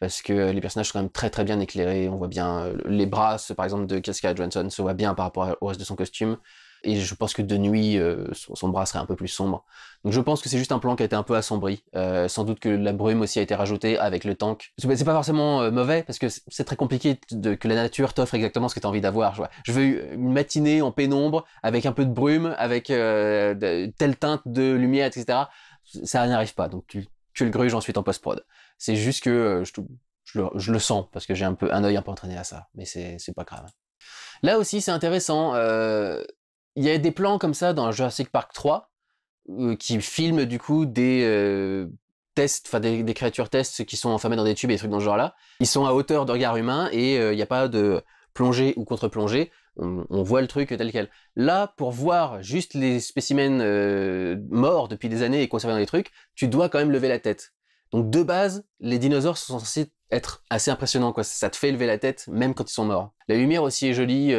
Parce que les personnages sont quand même très très bien éclairés. On voit bien les bras, par exemple, de Scarlett Johansson se voit bien par rapport au reste de son costume. Et je pense que de nuit, son bras serait un peu plus sombre. Donc je pense que c'est juste un plan qui a été un peu assombri. Sans doute que la brume aussi a été rajoutée avec le tank. C'est pas forcément mauvais, parce que c'est très compliqué que la nature t'offre exactement ce que t'as envie d'avoir. Je veux une matinée en pénombre, avec un peu de brume, avec telle teinte de lumière, etc. Ça n'arrive pas, donc tu le gruges ensuite en post-prod. C'est juste que je le sens, parce que j'ai un œil un peu entraîné à ça, mais c'est pas grave. Là aussi, c'est intéressant. Il y a des plans comme ça dans Jurassic Park 3 qui filment du coup des tests, enfin des créatures tests qui sont enfermées dans des tubes et des trucs dans ce genre-là. Ils sont à hauteur de regard humain et il n'y a pas de plongée ou contre-plongée. On voit le truc tel quel. Là, pour voir juste les spécimens morts depuis des années et conservés dans les trucs, tu dois quand même lever la tête. Donc de base, les dinosaures sont censés être assez impressionnants, quoi. Ça te fait lever la tête, même quand ils sont morts. La lumière aussi est jolie.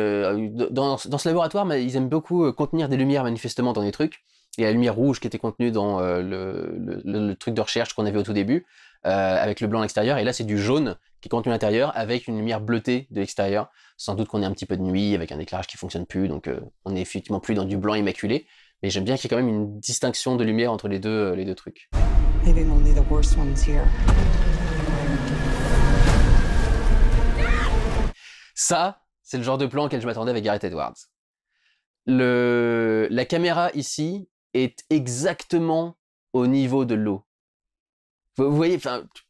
Dans ce laboratoire, ils aiment beaucoup contenir des lumières manifestement dans les trucs. Il y a la lumière rouge qui était contenue dans le truc de recherche qu'on avait au tout début, avec le blanc à l'extérieur. Et là, c'est du jaune qui est contenu à l'intérieur, avec une lumière bleutée de l'extérieur. Sans doute qu'on est un petit peu de nuit, avec un éclairage qui fonctionne plus, donc on est effectivement plus dans du blanc immaculé. Mais j'aime bien qu'il y ait quand même une distinction de lumière entre les deux trucs. Leaving only the worst ones here. Ça, c'est le genre de plan auquel je m'attendais avec Gareth Edwards. La caméra ici est exactement au niveau de l'eau. Vous voyez,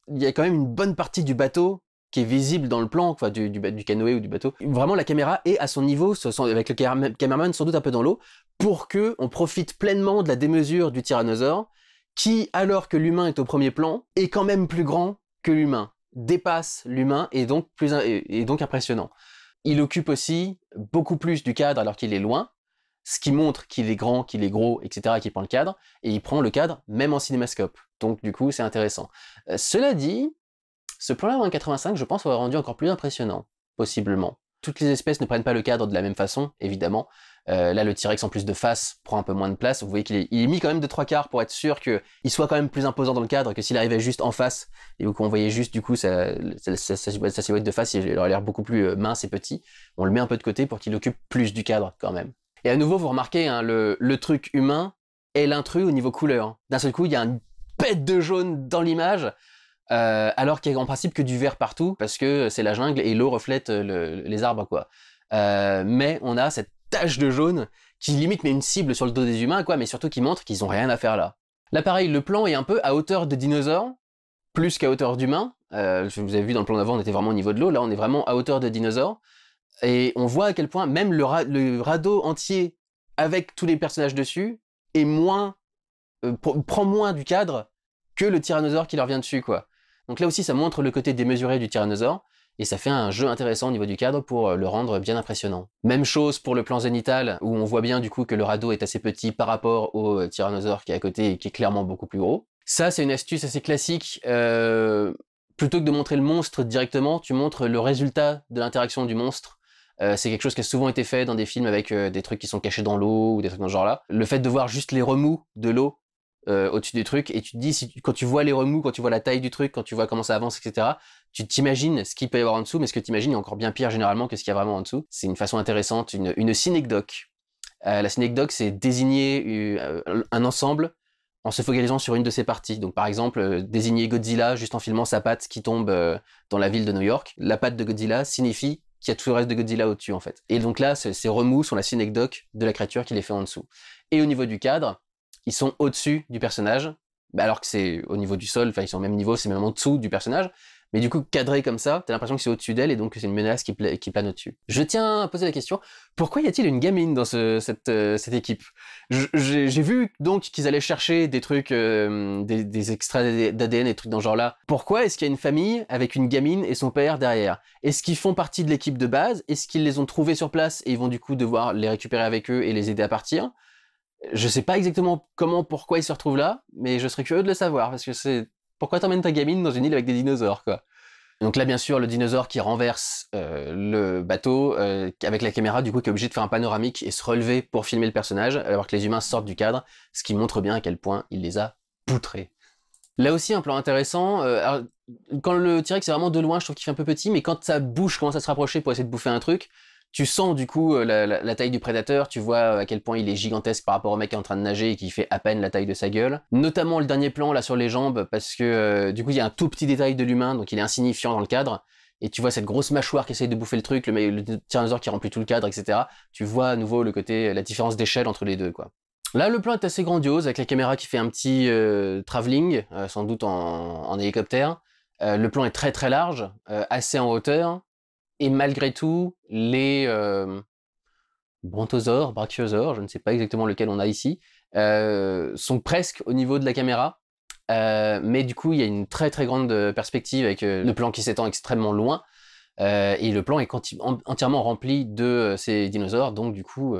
il y a quand même une bonne partie du bateau qui est visible dans le plan, du canoë ou du bateau. Vraiment, la caméra est à son niveau, avec le cameraman sans doute un peu dans l'eau, pour que on profite pleinement de la démesure du tyrannosaure, qui, alors que l'humain est au premier plan, est quand même plus grand que l'humain, dépasse l'humain et donc impressionnant. Il occupe aussi beaucoup plus du cadre alors qu'il est loin, ce qui montre qu'il est grand, qu'il est gros, etc., qu'il prend le cadre, et il prend le cadre même en cinémascope. Donc du coup, c'est intéressant. Cela dit, ce plan-là en 85, je pense, aurait rendu encore plus impressionnant, possiblement. Toutes les espèces ne prennent pas le cadre de la même façon, évidemment. Là, le T-Rex en plus de face prend un peu moins de place. Vous voyez qu'il est mis quand même de 3/4 pour être sûr qu'il soit quand même plus imposant dans le cadre que s'il arrivait juste en face et qu'on voyait juste du coup sa silhouette de face, il aurait l'air beaucoup plus mince et petit. On le met un peu de côté pour qu'il occupe plus du cadre quand même. Et à nouveau, vous remarquez, hein, le truc humain est l'intrus au niveau couleur. D'un seul coup, il y a une pète de jaune dans l'image, alors qu'il y a en principe que du vert partout parce que c'est la jungle et l'eau reflète les arbres, quoi. Mais on a cette tache de jaune qui limite met une cible sur le dos des humains, quoi, mais surtout qui montre qu'ils ont rien à faire là. Là pareil, le plan est un peu à hauteur de dinosaures, plus qu'à hauteur d'humains. Vous avez vu dans le plan d'avant, on était vraiment au niveau de l'eau, là on est vraiment à hauteur de dinosaures. Et on voit à quel point même le radeau entier, avec tous les personnages dessus, est prend moins du cadre que le tyrannosaure qui leur vient dessus, quoi. Donc là aussi ça montre le côté démesuré du tyrannosaure, et ça fait un jeu intéressant au niveau du cadre pour le rendre bien impressionnant. Même chose pour le plan zénital, où on voit bien du coup que le radeau est assez petit par rapport au tyrannosaure qui est à côté et qui est clairement beaucoup plus gros. Ça, c'est une astuce assez classique plutôt que de montrer le monstre directement, tu montres le résultat de l'interaction du monstre. C'est quelque chose qui a souvent été fait dans des films avec des trucs qui sont cachés dans l'eau ou des trucs dans ce genre-là. Le fait de voir juste les remous de l'eau au-dessus du truc, et tu te dis, quand tu vois les remous, quand tu vois la taille du truc, quand tu vois comment ça avance, etc., tu t'imagines ce qu'il peut y avoir en dessous, mais ce que tu imagines est encore bien pire généralement que ce qu'il y a vraiment en dessous. C'est une façon intéressante, une synecdoque. La synecdoque, c'est désigner un ensemble en se focalisant sur une de ses parties. Donc par exemple, désigner Godzilla juste en filmant sa patte qui tombe dans la ville de New York. La patte de Godzilla signifie qu'il y a tout le reste de Godzilla au-dessus en fait. Et donc là, ces remous sont la synecdoque de la créature qui les fait en dessous. Et au niveau du cadre, ils sont au-dessus du personnage, alors que c'est au niveau du sol, enfin ils sont au même niveau, c'est même en dessous du personnage. Mais du coup, cadré comme ça, t'as l'impression que c'est au-dessus d'elle et donc que c'est une menace qui plane au-dessus. Je tiens à poser la question, pourquoi y a-t-il une gamine dans cette équipe? J'ai vu donc qu'ils allaient chercher des trucs, des extraits d'ADN et des trucs dans ce genre-là. Pourquoi est-ce qu'il y a une famille avec une gamine et son père derrière? Est-ce qu'ils font partie de l'équipe de base? Est-ce qu'ils les ont trouvés sur place et ils vont du coup devoir les récupérer avec eux et les aider à partir? Je sais pas exactement pourquoi ils se retrouvent là, mais je serais curieux de le savoir, parce que c'est... Pourquoi t'emmènes ta gamine dans une île avec des dinosaures, quoi? Donc là, bien sûr, le dinosaure qui renverse le bateau, avec la caméra, du coup, qui est obligé de faire un panoramique et se relever pour filmer le personnage, alors que les humains sortent du cadre, ce qui montre bien à quel point il les a poutrés. Là aussi, un plan intéressant, alors, quand le T-Rex est vraiment de loin, je trouve qu'il fait un peu petit, mais quand sa bouche commence à se rapprocher pour essayer de bouffer un truc, tu sens du coup la taille du prédateur, tu vois à quel point il est gigantesque par rapport au mec qui est en train de nager et qui fait à peine la taille de sa gueule. Notamment le dernier plan là sur les jambes, parce que du coup il y a un tout petit détail de l'humain, donc il est insignifiant dans le cadre, et tu vois cette grosse mâchoire qui essaye de bouffer le truc, le tyrannosaure qui remplit tout le cadre, etc. Tu vois à nouveau la différence d'échelle entre les deux, quoi. Là, le plan est assez grandiose, avec la caméra qui fait un petit travelling, sans doute en hélicoptère. Le plan est très très large, assez en hauteur. Et malgré tout, les brontosaures, brachiosaures, je ne sais pas exactement lequel on a ici, sont presque au niveau de la caméra. Mais du coup, il y a une très très grande perspective avec le plan qui s'étend extrêmement loin. Et le plan est entièrement rempli de ces dinosaures, donc du coup,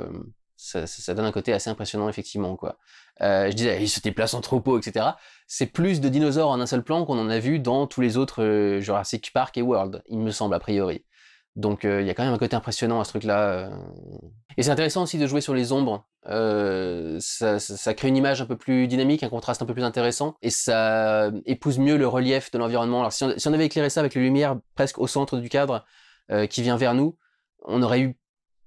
ça donne un côté assez impressionnant effectivement, quoi. Je disais, ils se déplacent en troupeau, etc. C'est plus de dinosaures en un seul plan qu'on en a vu dans tous les autres Jurassic Park et World, il me semble, a priori. Donc il y a quand même un côté impressionnant à ce truc-là. Et c'est intéressant aussi de jouer sur les ombres. Ça crée une image un peu plus dynamique, un contraste un peu plus intéressant, et ça épouse mieux le relief de l'environnement. Alors si on avait éclairé ça avec les lumières presque au centre du cadre qui vient vers nous, on aurait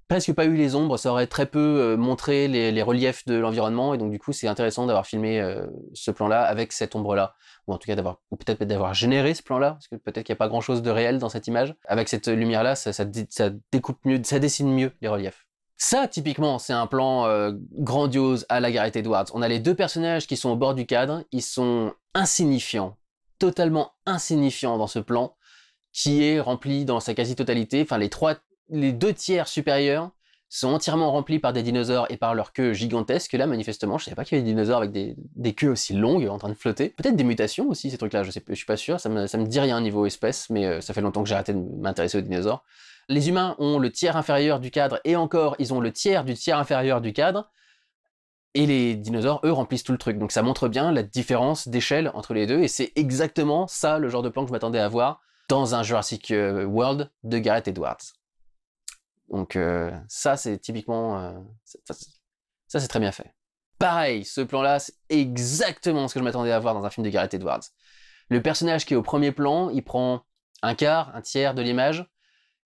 presque pas eu les ombres, ça aurait très peu montré les reliefs de l'environnement, et donc du coup c'est intéressant d'avoir filmé ce plan-là avec cette ombre-là, ou en tout cas peut-être d'avoir généré ce plan-là, parce que peut-être qu'il n'y a pas grand-chose de réel dans cette image. Avec cette lumière-là, ça découpe mieux, ça dessine mieux les reliefs. Ça, typiquement, c'est un plan grandiose à la Gareth Edwards. On a les deux personnages qui sont au bord du cadre, ils sont insignifiants, totalement insignifiants dans ce plan, qui est rempli dans sa quasi-totalité, enfin les deux tiers supérieurs sont entièrement remplis par des dinosaures et par leur queue gigantesque. Là, manifestement, je savais pas qu'il y avait des dinosaures avec des queues aussi longues en train de flotter. Peut-être des mutations aussi, ces trucs-là, je suis pas sûr, ça me dit rien niveau espèce, mais ça fait longtemps que j'ai arrêté de m'intéresser aux dinosaures. Les humains ont le tiers inférieur du cadre, et encore, ils ont le tiers du tiers inférieur du cadre, et les dinosaures, eux, remplissent tout le truc. Donc ça montre bien la différence d'échelle entre les deux, et c'est exactement ça le genre de plan que je m'attendais à voir dans un Jurassic World de Gareth Edwards. Donc ça c'est typiquement... ça c'est très bien fait. Pareil, ce plan-là, c'est exactement ce que je m'attendais à voir dans un film de Gareth Edwards. Le personnage qui est au premier plan, il prend un quart, un tiers de l'image,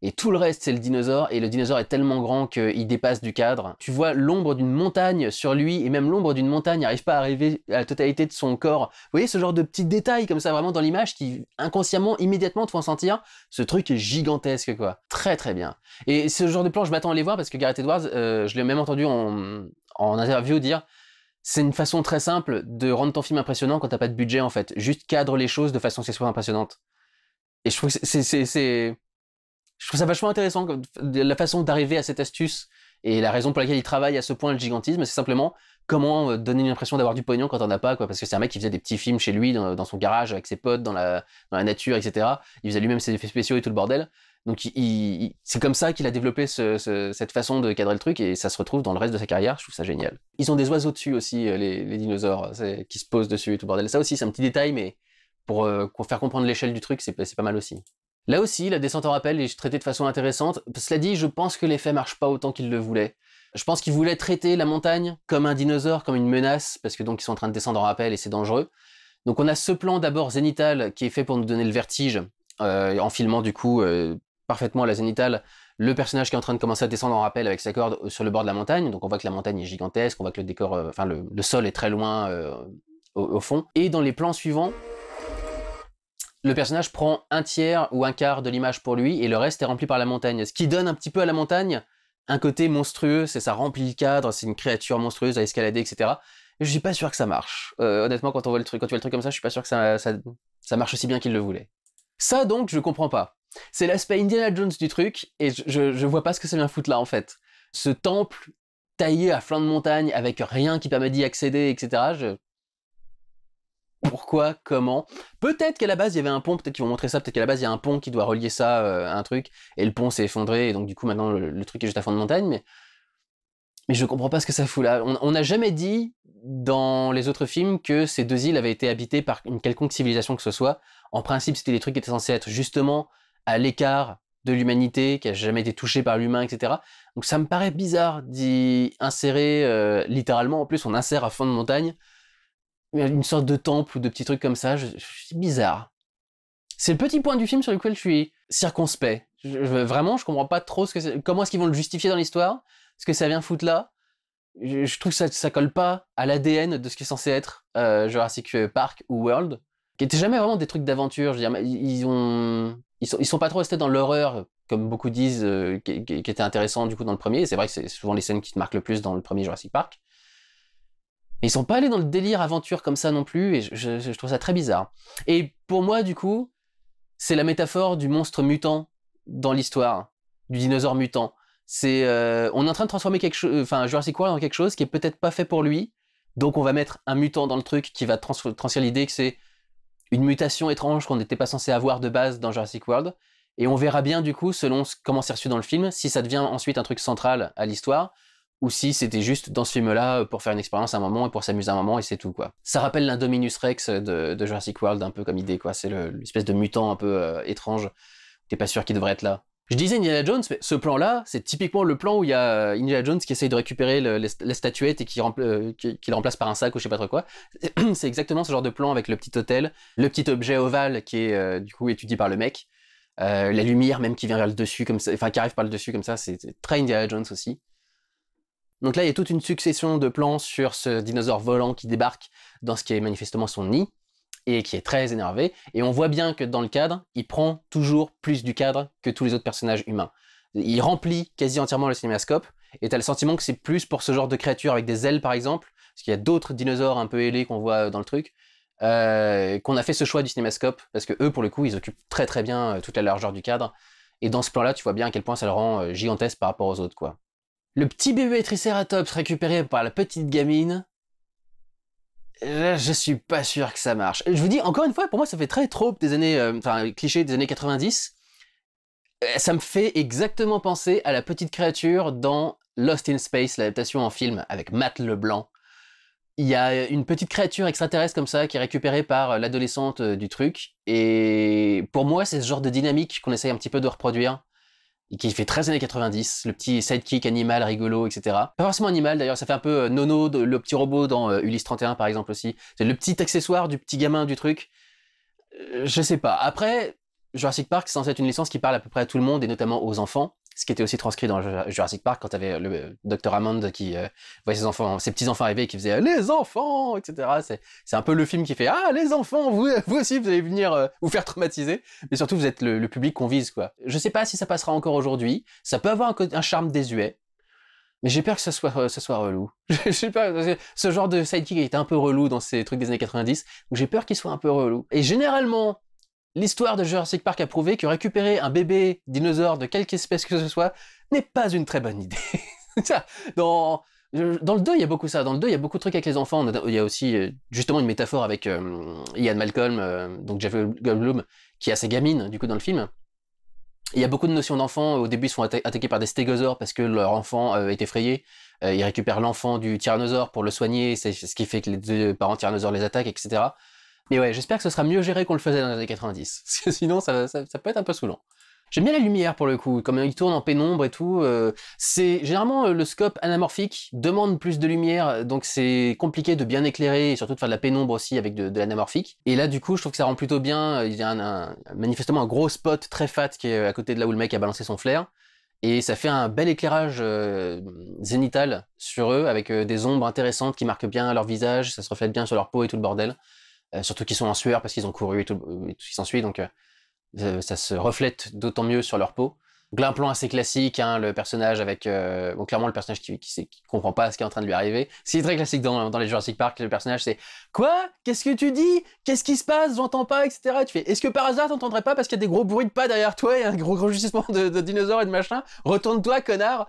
et tout le reste c'est le dinosaure, et le dinosaure est tellement grand qu'il dépasse du cadre. Tu vois l'ombre d'une montagne sur lui, et même l'ombre d'une montagne n'arrive pas à arriver à la totalité de son corps. Vous voyez ce genre de petits détails comme ça vraiment dans l'image qui inconsciemment, immédiatement te font sentir ce truc est gigantesque, quoi. Très très bien. Et ce genre de plan je m'attends à les voir parce que Gareth Edwards, je l'ai même entendu en interview dire, c'est une façon très simple de rendre ton film impressionnant quand t'as pas de budget en fait. Juste cadre les choses de façon que ce soit impressionnante. Et je trouve que je trouve ça vachement intéressant, la façon d'arriver à cette astuce, et la raison pour laquelle il travaille à ce point le gigantisme, c'est simplement comment donner l'impression d'avoir du pognon quand on en a pas, quoi, parce que c'est un mec qui faisait des petits films chez lui, dans son garage, avec ses potes, dans la nature, etc. Il faisait lui-même ses effets spéciaux et tout le bordel. Donc c'est comme ça qu'il a développé cette façon de cadrer le truc, et ça se retrouve dans le reste de sa carrière, je trouve ça génial. Ils ont des oiseaux dessus aussi, les dinosaures, qui se posent dessus et tout le bordel. Ça aussi, c'est un petit détail, mais pour faire comprendre l'échelle du truc, c'est pas mal aussi. Là aussi, la descente en rappel est traitée de façon intéressante. Cela dit, je pense que l'effet marche pas autant qu'il le voulait. Je pense qu'il voulait traiter la montagne comme un dinosaure, comme une menace, parce que donc ils sont en train de descendre en rappel et c'est dangereux. Donc on a ce plan d'abord zénital qui est fait pour nous donner le vertige, en filmant du coup parfaitement à la zénitale le personnage qui est en train de commencer à descendre en rappel avec sa corde sur le bord de la montagne. Donc on voit que la montagne est gigantesque, on voit que le décor, le sol est très loin au fond. Et dans les plans suivants, le personnage prend un tiers ou un quart de l'image pour lui et le reste est rempli par la montagne. Ce qui donne un petit peu à la montagne un côté monstrueux, ça remplit le cadre, c'est une créature monstrueuse à escalader, etc. Et je suis pas sûr que ça marche. Honnêtement, quand tu vois le truc comme ça, je suis pas sûr que ça marche aussi bien qu'il le voulait. Ça donc, je comprends pas. C'est l'aspect Indiana Jones du truc, et je vois pas ce que ça vient foutre là en fait. Ce temple taillé à flanc de montagne avec rien qui permet d'y accéder, etc. Pourquoi? Comment? Peut-être qu'à la base il y avait un pont, peut-être qu'ils vont montrer ça, peut-être qu'à la base il y a un pont qui doit relier ça à un truc, et le pont s'est effondré, et donc du coup maintenant le truc est juste à fond de montagne, mais je comprends pas ce que ça fout là. On n'a jamais dit dans les autres films que ces deux îles avaient été habitées par une quelconque civilisation que ce soit. En principe c'était des trucs qui étaient censés être justement à l'écart de l'humanité, qui a jamais été touché par l'humain, etc. Donc ça me paraît bizarre d'y insérer, littéralement en plus on insère à fond de montagne, une sorte de temple ou de petits trucs comme ça, c'est bizarre. C'est le petit point du film sur lequel je suis circonspect. Vraiment, je comprends pas trop comment est-ce qu'ils vont le justifier dans l'histoire, ce que ça vient foutre là. Je trouve que ça colle pas à l'ADN de ce qui est censé être Jurassic Park ou World, qui étaient jamais vraiment des trucs d'aventure. Je veux dire, ils sont pas trop restés dans l'horreur, comme beaucoup disent, qui était intéressant du coup dans le premier. C'est vrai que c'est souvent les scènes qui te marquent le plus dans le premier Jurassic Park. Mais ils sont pas allés dans le délire aventure comme ça non plus, et je trouve ça très bizarre. Et pour moi, du coup, c'est la métaphore du monstre mutant dans l'histoire, du dinosaure mutant. On est en train de transformer Jurassic World en quelque chose qui est peut-être pas fait pour lui, donc on va mettre un mutant dans le truc qui va transcrire l'idée que c'est une mutation étrange qu'on n'était pas censé avoir de base dans Jurassic World, et on verra bien du coup, selon comment c'est reçu dans le film, si ça devient ensuite un truc central à l'histoire, ou si c'était juste dans ce film-là pour faire une expérience à un moment et pour s'amuser un moment et c'est tout quoi. Ça rappelle l'Indominus Rex de Jurassic World un peu comme idée quoi, c'est l'espèce de mutant un peu étrange, t'es pas sûr qu'il devrait être là. Je disais Indiana Jones, mais ce plan-là, c'est typiquement le plan où il y a Indiana Jones qui essaye de récupérer la statuette et qui le remplace par un sac ou je sais pas trop quoi. C'est exactement ce genre de plan avec le petit hôtel, le petit objet ovale qui est du coup étudié par le mec, la lumière même qui vient vers le dessus comme ça, enfin qui arrive par le dessus comme ça, c'est très Indiana Jones aussi. Donc là, il y a toute une succession de plans sur ce dinosaure volant qui débarque dans ce qui est manifestement son nid, et qui est très énervé, et on voit bien que dans le cadre, il prend toujours plus du cadre que tous les autres personnages humains. Il remplit quasi entièrement le cinémascope, et t'as le sentiment que c'est plus pour ce genre de créatures avec des ailes par exemple, parce qu'il y a d'autres dinosaures un peu ailés qu'on voit dans le truc, qu'on a fait ce choix du cinémascope, parce que eux, pour le coup, ils occupent très très bien toute la largeur du cadre, et dans ce plan-là, tu vois bien à quel point ça le rend gigantesque par rapport aux autres, quoi. Le petit bébé Triceratops récupéré par la petite gamine, je suis pas sûr que ça marche. Je vous dis, encore une fois, pour moi, ça fait très trope des années, cliché des années 90. Ça me fait exactement penser à la petite créature dans Lost in Space, l'adaptation en film, avec Matt Leblanc. Il y a une petite créature extraterrestre comme ça, qui est récupérée par l'adolescente du truc, et pour moi, c'est ce genre de dynamique qu'on essaye un petit peu de reproduire, et qui fait très années 90, le petit sidekick animal rigolo, etc. Pas forcément animal d'ailleurs, ça fait un peu Nono, le petit robot dans Ulysse 31 par exemple aussi. C'est le petit accessoire du petit gamin du truc. Je sais pas. Après, Jurassic Park, c'est censé être une licence qui parle à peu près à tout le monde, et notamment aux enfants. Ce qui était aussi transcrit dans Jurassic Park, quand t'avais le Dr. Hammond qui voyait ses petits-enfants arriver et qui faisait « Les enfants !» etc. C'est un peu le film qui fait « Ah, les enfants, vous aussi, vous allez venir vous faire traumatiser. » Mais surtout, vous êtes le public qu'on vise, quoi. Je sais pas si ça passera encore aujourd'hui. Ça peut avoir un charme désuet. Mais j'ai peur que ce soit relou. Je sais pas, ce genre de sidekick était un peu relou dans ces trucs des années 90, donc j'ai peur qu'il soit un peu relou. Et généralement, l'histoire de Jurassic Park a prouvé que récupérer un bébé dinosaure de quelque espèce que ce soit n'est pas une très bonne idée. Dans le 2, il y a beaucoup ça. Dans le 2, il y a beaucoup de trucs avec les enfants. Il y a aussi justement une métaphore avec Ian Malcolm, donc Jeff Goldblum, qui a ses gamines, du coup, dans le film. Il y a beaucoup de notions d'enfants. Au début, ils sont attaqués par des stégosaures parce que leur enfant est effrayé. Ils récupèrent l'enfant du tyrannosaure pour le soigner. C'est ce qui fait que les deux parents tyrannosaures les attaquent, etc. Mais ouais, j'espère que ce sera mieux géré qu'on le faisait dans les années 90, parce que sinon ça peut être un peu saoulant. J'aime bien la lumière pour le coup, comme il tourne en pénombre et tout. C'est généralement le scope anamorphique demande plus de lumière, donc c'est compliqué de bien éclairer et surtout de faire de la pénombre aussi avec de l'anamorphique. Et là du coup, je trouve que ça rend plutôt bien. Il y a manifestement un gros spot très fat qui est à côté de là où le mec a balancé son flair. Et ça fait un bel éclairage zénital sur eux, avec des ombres intéressantes qui marquent bien leur visage, ça se reflète bien sur leur peau et tout le bordel. Surtout qu'ils sont en sueur parce qu'ils ont couru et tout ce qui s'ensuit, donc ça se reflète d'autant mieux sur leur peau. Donc là, un plan assez classique, hein, le personnage avec... bon, clairement, le personnage qui comprend pas ce qui est en train de lui arriver. C'est très classique dans les Jurassic Park, le personnage c'est « Quoi? Qu'est-ce que tu dis? Qu'est-ce qui se passe? J'entends pas, etc. » Tu fais « Est-ce que par hasard t'entendrais pas parce qu'il y a des gros bruits de pas derrière toi et un gros rugissement de dinosaures et de machin? Retourne-toi, connard !»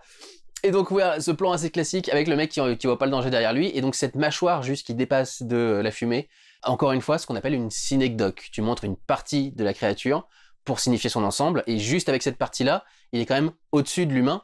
Et donc, ouais, ce plan assez classique avec le mec qui voit pas le danger derrière lui, et donc cette mâchoire juste qui dépasse de la fumée. Encore une fois, ce qu'on appelle une synecdoque. Tu montres une partie de la créature pour signifier son ensemble, et juste avec cette partie-là, il est quand même au-dessus de l'humain,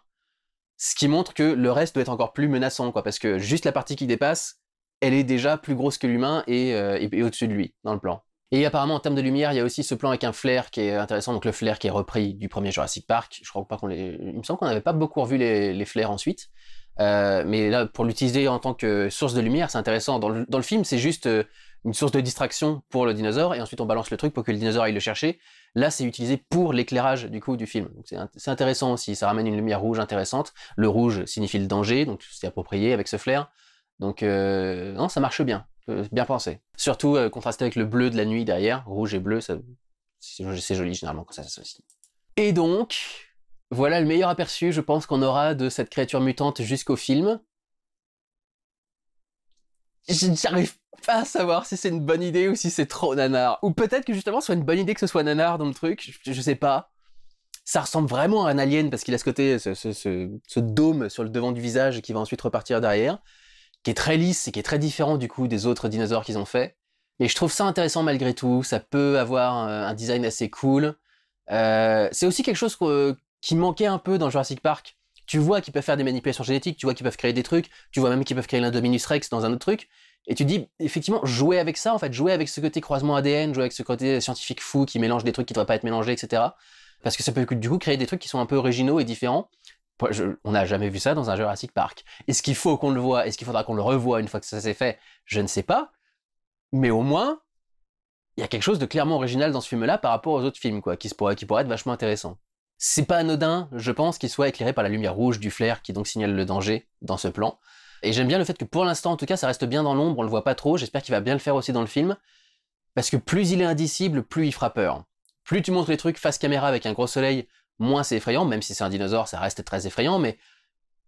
ce qui montre que le reste doit être encore plus menaçant, quoi, parce que juste la partie qui dépasse, elle est déjà plus grosse que l'humain et au-dessus de lui, dans le plan. Et apparemment, en termes de lumière, il y a aussi ce plan avec un flair qui est intéressant, donc le flair qui est repris du premier Jurassic Park. Je crois pas il me semble qu'on n'avait pas beaucoup revu les flares ensuite. Mais là, pour l'utiliser en tant que source de lumière, c'est intéressant. Dans le film, c'est juste une source de distraction pour le dinosaure, et ensuite on balance le truc pour que le dinosaure aille le chercher. Là, c'est utilisé pour l'éclairage du coup du film. Donc c'est intéressant aussi, ça ramène une lumière rouge intéressante. Le rouge signifie le danger, donc c'est approprié avec ce flair. Donc non, ça marche bien, bien pensé. Surtout contrasté avec le bleu de la nuit derrière, rouge et bleu, c'est joli généralement quand ça s'associe. Et donc, voilà le meilleur aperçu, je pense, qu'on aura de cette créature mutante jusqu'au film. J'arrive pas à savoir si c'est une bonne idée ou si c'est trop nanar. Ou peut-être que justement ce soit une bonne idée que ce soit nanar dans le truc, je sais pas. Ça ressemble vraiment à un alien parce qu'il a ce côté, ce dôme sur le devant du visage qui va ensuite repartir derrière, qui est très lisse et qui est très différent du coup des autres dinosaures qu'ils ont fait. Mais je trouve ça intéressant malgré tout, ça peut avoir un design assez cool. C'est aussi quelque chose qui manquait un peu dans Jurassic Park. Tu vois qu'ils peuvent faire des manipulations génétiques, tu vois qu'ils peuvent créer des trucs, tu vois même qu'ils peuvent créer l'Indominus Rex dans un autre truc, et tu dis, effectivement, jouer avec ça, en fait, jouer avec ce côté croisement ADN, jouer avec ce côté scientifique fou qui mélange des trucs qui ne devraient pas être mélangés, etc. Parce que ça peut du coup créer des trucs qui sont un peu originaux et différents. On n'a jamais vu ça dans un Jurassic Park. Est-ce qu'il faut qu'on le voit? Est-ce qu'il faudra qu'on le revoie une fois que ça s'est fait? Je ne sais pas. Mais au moins, il y a quelque chose de clairement original dans ce film-là par rapport aux autres films, quoi, qui pourrait être vachement intéressant. C'est pas anodin, je pense, qu'il soit éclairé par la lumière rouge du flair qui donc signale le danger dans ce plan. Et j'aime bien le fait que pour l'instant, en tout cas, ça reste bien dans l'ombre, on le voit pas trop, j'espère qu'il va bien le faire aussi dans le film, parce que plus il est indicible, plus il fera peur. Plus tu montres les trucs face caméra avec un gros soleil, moins c'est effrayant, même si c'est un dinosaure, ça reste très effrayant, mais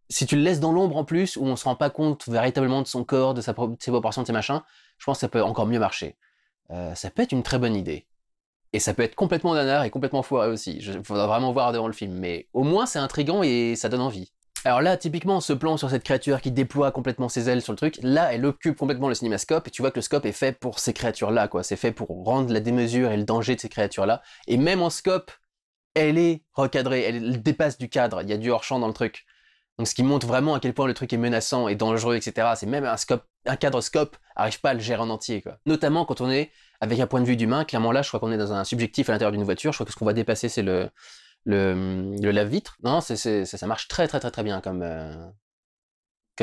si tu le laisses dans l'ombre en plus, où on se rend pas compte véritablement de son corps, de ses proportions, de ses machins, je pense que ça peut encore mieux marcher. Ça peut être une très bonne idée. Et ça peut être complètement nanar et complètement foiré aussi. Il faudra vraiment voir devant le film. Mais au moins, c'est intriguant et ça donne envie. Alors là, typiquement, ce plan sur cette créature qui déploie complètement ses ailes sur le truc, là, elle occupe complètement le cinémascope. Et tu vois que le scope est fait pour ces créatures-là, quoi. C'est fait pour rendre la démesure et le danger de ces créatures-là. Et même en scope, elle est recadrée. Elle dépasse du cadre. Il y a du hors-champ dans le truc. Donc ce qui montre vraiment à quel point le truc est menaçant et dangereux, etc. C'est même un cadre scope arrive pas à le gérer en entier, quoi. Notamment quand on est avec un point de vue d'humain. Clairement là, je crois qu'on est dans un subjectif à l'intérieur d'une voiture. Je crois que ce qu'on va dépasser, c'est le lave-vitre. Non, ça marche très bien comme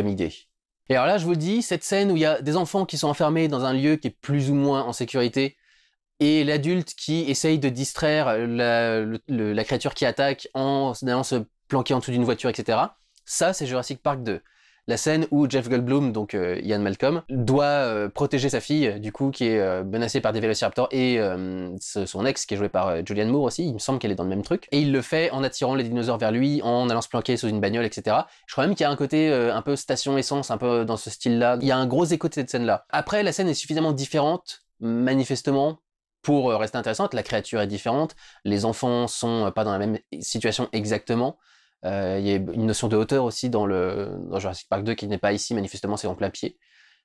idée. Et alors là, je vous dis, cette scène où il y a des enfants qui sont enfermés dans un lieu qui est plus ou moins en sécurité, et l'adulte qui essaye de distraire la créature qui attaque en allant se planquer en dessous d'une voiture, etc. Ça, c'est Jurassic Park 2. La scène où Jeff Goldblum, donc Ian Malcolm, doit protéger sa fille, du coup, qui est menacée par des vélociraptors, et son ex, qui est joué par Julianne Moore aussi, il me semble qu'elle est dans le même truc. Et il le fait en attirant les dinosaures vers lui, en allant se planquer sous une bagnole, etc. Je crois même qu'il y a un côté un peu station essence, un peu dans ce style-là. Il y a un gros écho de cette scène-là. Après, la scène est suffisamment différente, manifestement, pour rester intéressante. La créature est différente, les enfants sont pas dans la même situation exactement. Il y a une notion de hauteur aussi dans Jurassic Park 2 qui n'est pas ici, manifestement c'est en plein pied.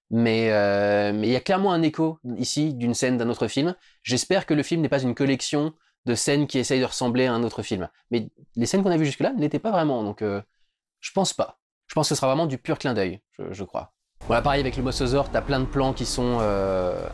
Mais il y a clairement un écho ici d'une scène d'un autre film. J'espère que le film n'est pas une collection de scènes qui essayent de ressembler à un autre film. Mais les scènes qu'on a vues jusque-là ne l'étaient pas vraiment, donc je pense pas. Je pense que ce sera vraiment du pur clin d'œil, je crois. Voilà, pareil avec le Mosasaur, t'as plein de plans qui sont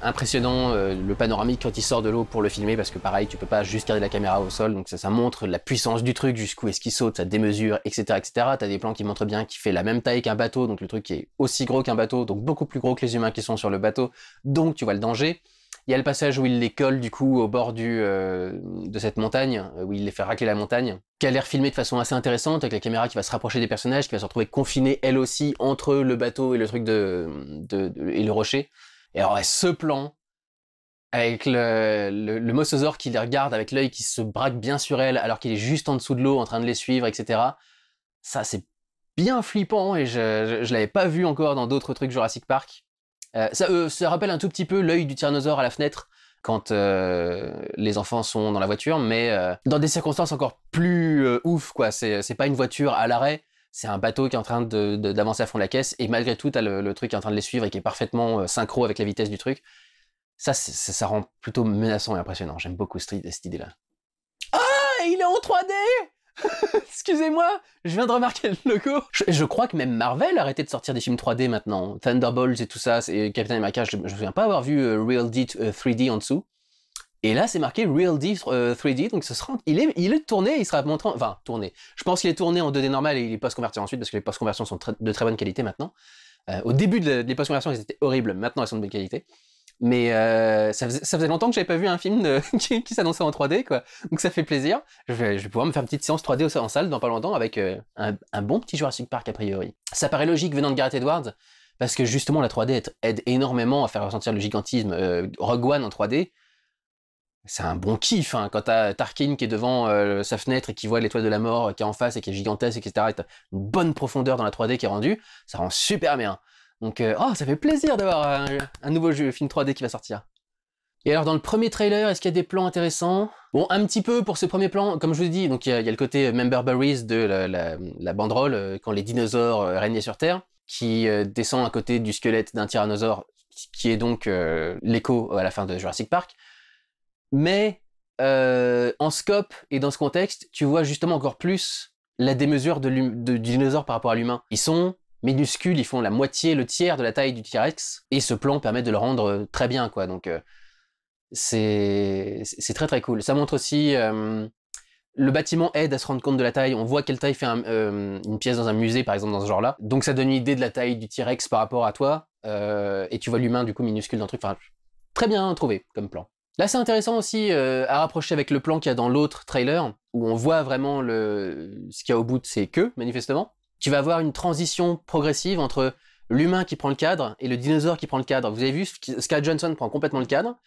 impressionnants. Le panoramique quand il sort de l'eau pour le filmer, parce que pareil, tu peux pas juste garder la caméra au sol, donc ça montre la puissance du truc, jusqu'où est-ce qu'il saute, ça démesure, etc., etc. T'as des plans qui montrent bien qu'il fait la même taille qu'un bateau, donc le truc qui est aussi gros qu'un bateau, donc beaucoup plus gros que les humains qui sont sur le bateau, donc tu vois le danger. Il y a le passage où il les colle du coup au bord de cette montagne, où il les fait racler la montagne, qui a l'air filmé de façon assez intéressante, avec la caméra qui va se rapprocher des personnages, qui va se retrouver confinée elle aussi entre le bateau et le truc et le rocher. Et alors ouais, ce plan, avec le Mosasaur qui les regarde avec l'œil qui se braque bien sur elle, alors qu'il est juste en dessous de l'eau en train de les suivre, etc. Ça c'est bien flippant, et je l'avais pas vu encore dans d'autres trucs Jurassic Park. Ça rappelle un tout petit peu l'œil du tyrannosaure à la fenêtre quand les enfants sont dans la voiture, mais dans des circonstances encore plus ouf, quoi. C'est pas une voiture à l'arrêt, c'est un bateau qui est en train d'avancer à fond de la caisse, et malgré tout t'as le truc qui est en train de les suivre et qui est parfaitement synchro avec la vitesse du truc. Ça rend plutôt menaçant et impressionnant. J'aime beaucoup cette idée-là. Ah, il est en 3D! Excusez-moi, je viens de remarquer le logo. Je crois que même Marvel a arrêté de sortir des films 3D maintenant. Thunderbolts et tout ça, et Captain America, je me souviens pas avoir vu Real D 3D en dessous. Et là, c'est marqué Real D 3D, donc il est tourné, il sera montré, enfin, tourné. Je pense qu'il est tourné en 2D normal et il est post-converti ensuite, parce que les post-conversions sont de très bonne qualité maintenant. Au début des post-conversions, ils étaient horribles, maintenant elles sont de bonne qualité. Mais ça faisait longtemps que j'avais pas vu un film qui s'annonçait en 3D, quoi. Donc ça fait plaisir. Je vais pouvoir me faire une petite séance 3D en salle dans pas longtemps avec un bon petit Jurassic Park a priori. Ça paraît logique venant de Gareth Edwards, parce que justement la 3D aide énormément à faire ressentir le gigantisme. Rogue One en 3D, c'est un bon kiff, hein. Quand t'as Tarkin qui est devant sa fenêtre et qui voit l'étoile de la mort qui est en face et qui est gigantesque, etc. Et t'as une bonne profondeur dans la 3D qui est rendue, ça rend super bien. Donc, ça fait plaisir d'avoir un nouveau film 3D qui va sortir. Et alors, dans le premier trailer, est-ce qu'il y a des plans intéressants? Bon, un petit peu pour ce premier plan, comme je vous dis, donc il y a le côté Member Berries de la banderole, quand les dinosaures régnaient sur Terre, qui descend à côté du squelette d'un tyrannosaure, qui est donc l'écho à la fin de Jurassic Park. Mais, en scope et dans ce contexte, tu vois justement encore plus la démesure du dinosaure par rapport à l'humain. Ils sont minuscules, ils font la moitié, le tiers de la taille du T-Rex, et ce plan permet de le rendre très bien, quoi. Donc c'est très très cool. Ça montre aussi le bâtiment aide à se rendre compte de la taille. On voit quelle taille fait une pièce dans un musée, par exemple, dans ce genre-là. Donc ça donne une idée de la taille du T-Rex par rapport à toi, et tu vois l'humain du coup minuscule dans le truc. Enfin, très bien trouvé comme plan. Là, c'est intéressant aussi à rapprocher avec le plan qu'il y a dans l'autre trailer, où on voit vraiment ce qu'il y a au bout de ses queues, manifestement. Tu vas avoir une transition progressive entre l'humain qui prend le cadre et le dinosaure qui prend le cadre. Vous avez vu, Scarlett Johansson prend complètement le cadre.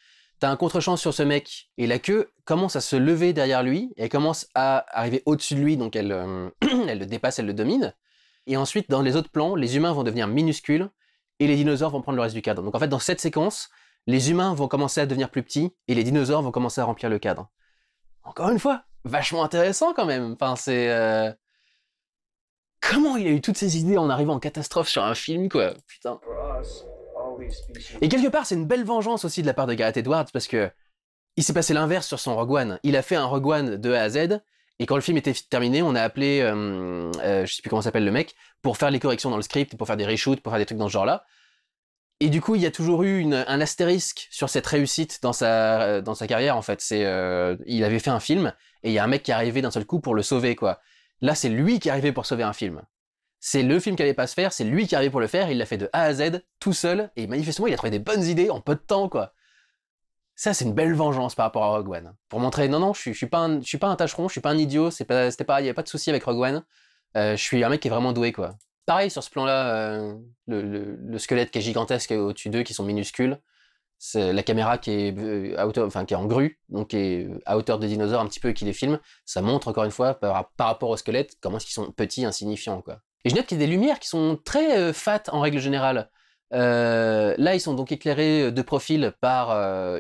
T'as un contre-champ sur ce mec, et la queue commence à se lever derrière lui, et elle commence à arriver au-dessus de lui, donc elle le dépasse, elle le domine. Et ensuite, dans les autres plans, les humains vont devenir minuscules, et les dinosaures vont prendre le reste du cadre. Donc en fait, dans cette séquence, les humains vont commencer à devenir plus petits, et les dinosaures vont commencer à remplir le cadre. Encore une fois, vachement intéressant quand même. Enfin, c'est... Comment il a eu toutes ces idées en arrivant en catastrophe sur un film, quoi? Putain. Et quelque part, c'est une belle vengeance aussi de la part de Gareth Edwards, parce que il s'est passé l'inverse sur son Rogue One. Il a fait un Rogue One de A à Z, et quand le film était terminé, on a appelé, je sais plus comment s'appelle le mec, pour faire les corrections dans le script, pour faire des reshoots, pour faire des trucs dans ce genre-là. Et du coup, il y a toujours eu un astérisque sur cette réussite dans sa carrière, en fait. Il avait fait un film, et il y a un mec qui est arrivé d'un seul coup pour le sauver, quoi. Là, c'est lui qui est arrivé pour sauver un film. C'est le film qui allait pas se faire, c'est lui qui est arrivé pour le faire, il l'a fait de A à Z, tout seul, et manifestement, il a trouvé des bonnes idées en peu de temps, quoi. Ça, c'est une belle vengeance par rapport à Rogue One. Pour montrer, non, je suis pas un tâcheron, je suis pas un idiot, il y avait pas de souci avec Rogue One. Je suis un mec qui est vraiment doué, quoi. Pareil, sur ce plan-là, le squelette qui est gigantesque au-dessus d'eux, qui sont minuscules, c'est la caméra qui est qui est en grue, donc qui est à hauteur de dinosaures un petit peu, qui les filme, ça montre encore une fois par rapport au squelette comment est-ce qu'ils sont petits, insignifiants, quoi. Et je note qu'il y a des lumières qui sont très fat en règle générale. Là, ils sont donc éclairés de profil par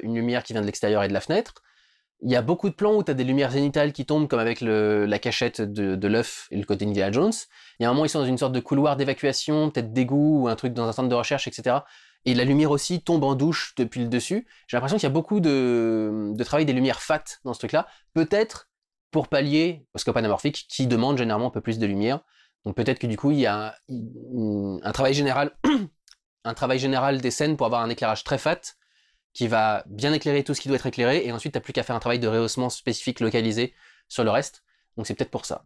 une lumière qui vient de l'extérieur et de la fenêtre. Il y a beaucoup de plans où tu as des lumières zénithales qui tombent, comme avec la cachette de l'œuf et le côté Indiana Jones. Il y a un moment, ils sont dans une sorte de couloir d'évacuation, peut-être d'égout ou un truc dans un centre de recherche, etc. Et la lumière aussi tombe en douche depuis le dessus. J'ai l'impression qu'il y a beaucoup de travail des lumières fat dans ce truc-là. Peut-être pour pallier au scope anamorphique qui demande généralement un peu plus de lumière. Donc peut-être que du coup, il y a un travail général un travail général des scènes pour avoir un éclairage très fat, qui va bien éclairer tout ce qui doit être éclairé, et ensuite t'as plus qu'à faire un travail de rehaussement spécifique localisé sur le reste, donc c'est peut-être pour ça.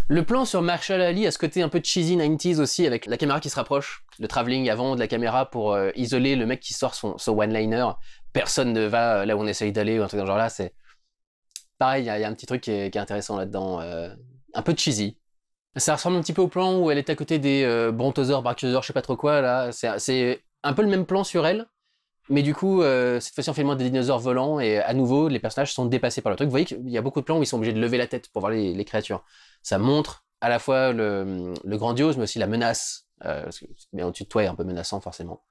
Le plan sur Marshall Ali a ce côté un peu cheesy 90s aussi, avec la caméra qui se rapproche, le travelling avant de la caméra pour isoler le mec qui sort son one-liner, personne ne va là où on essaye d'aller, ou un truc dans ce genre là, c'est... Pareil, il y a un petit truc qui est intéressant là-dedans, un peu cheesy. Ça ressemble un petit peu au plan où elle est à côté des brontosaures, brachiosaures, je sais pas trop quoi, là, c'est un peu le même plan sur elle, mais du coup, cette fois-ci on fait moins des dinosaures volants, et à nouveau, les personnages sont dépassés par le truc. Vous voyez qu'il y a beaucoup de plans où ils sont obligés de lever la tête pour voir les créatures. Ça montre à la fois le grandiose, mais aussi la menace, parce que bien au-dessus de toi est un peu menaçant forcément.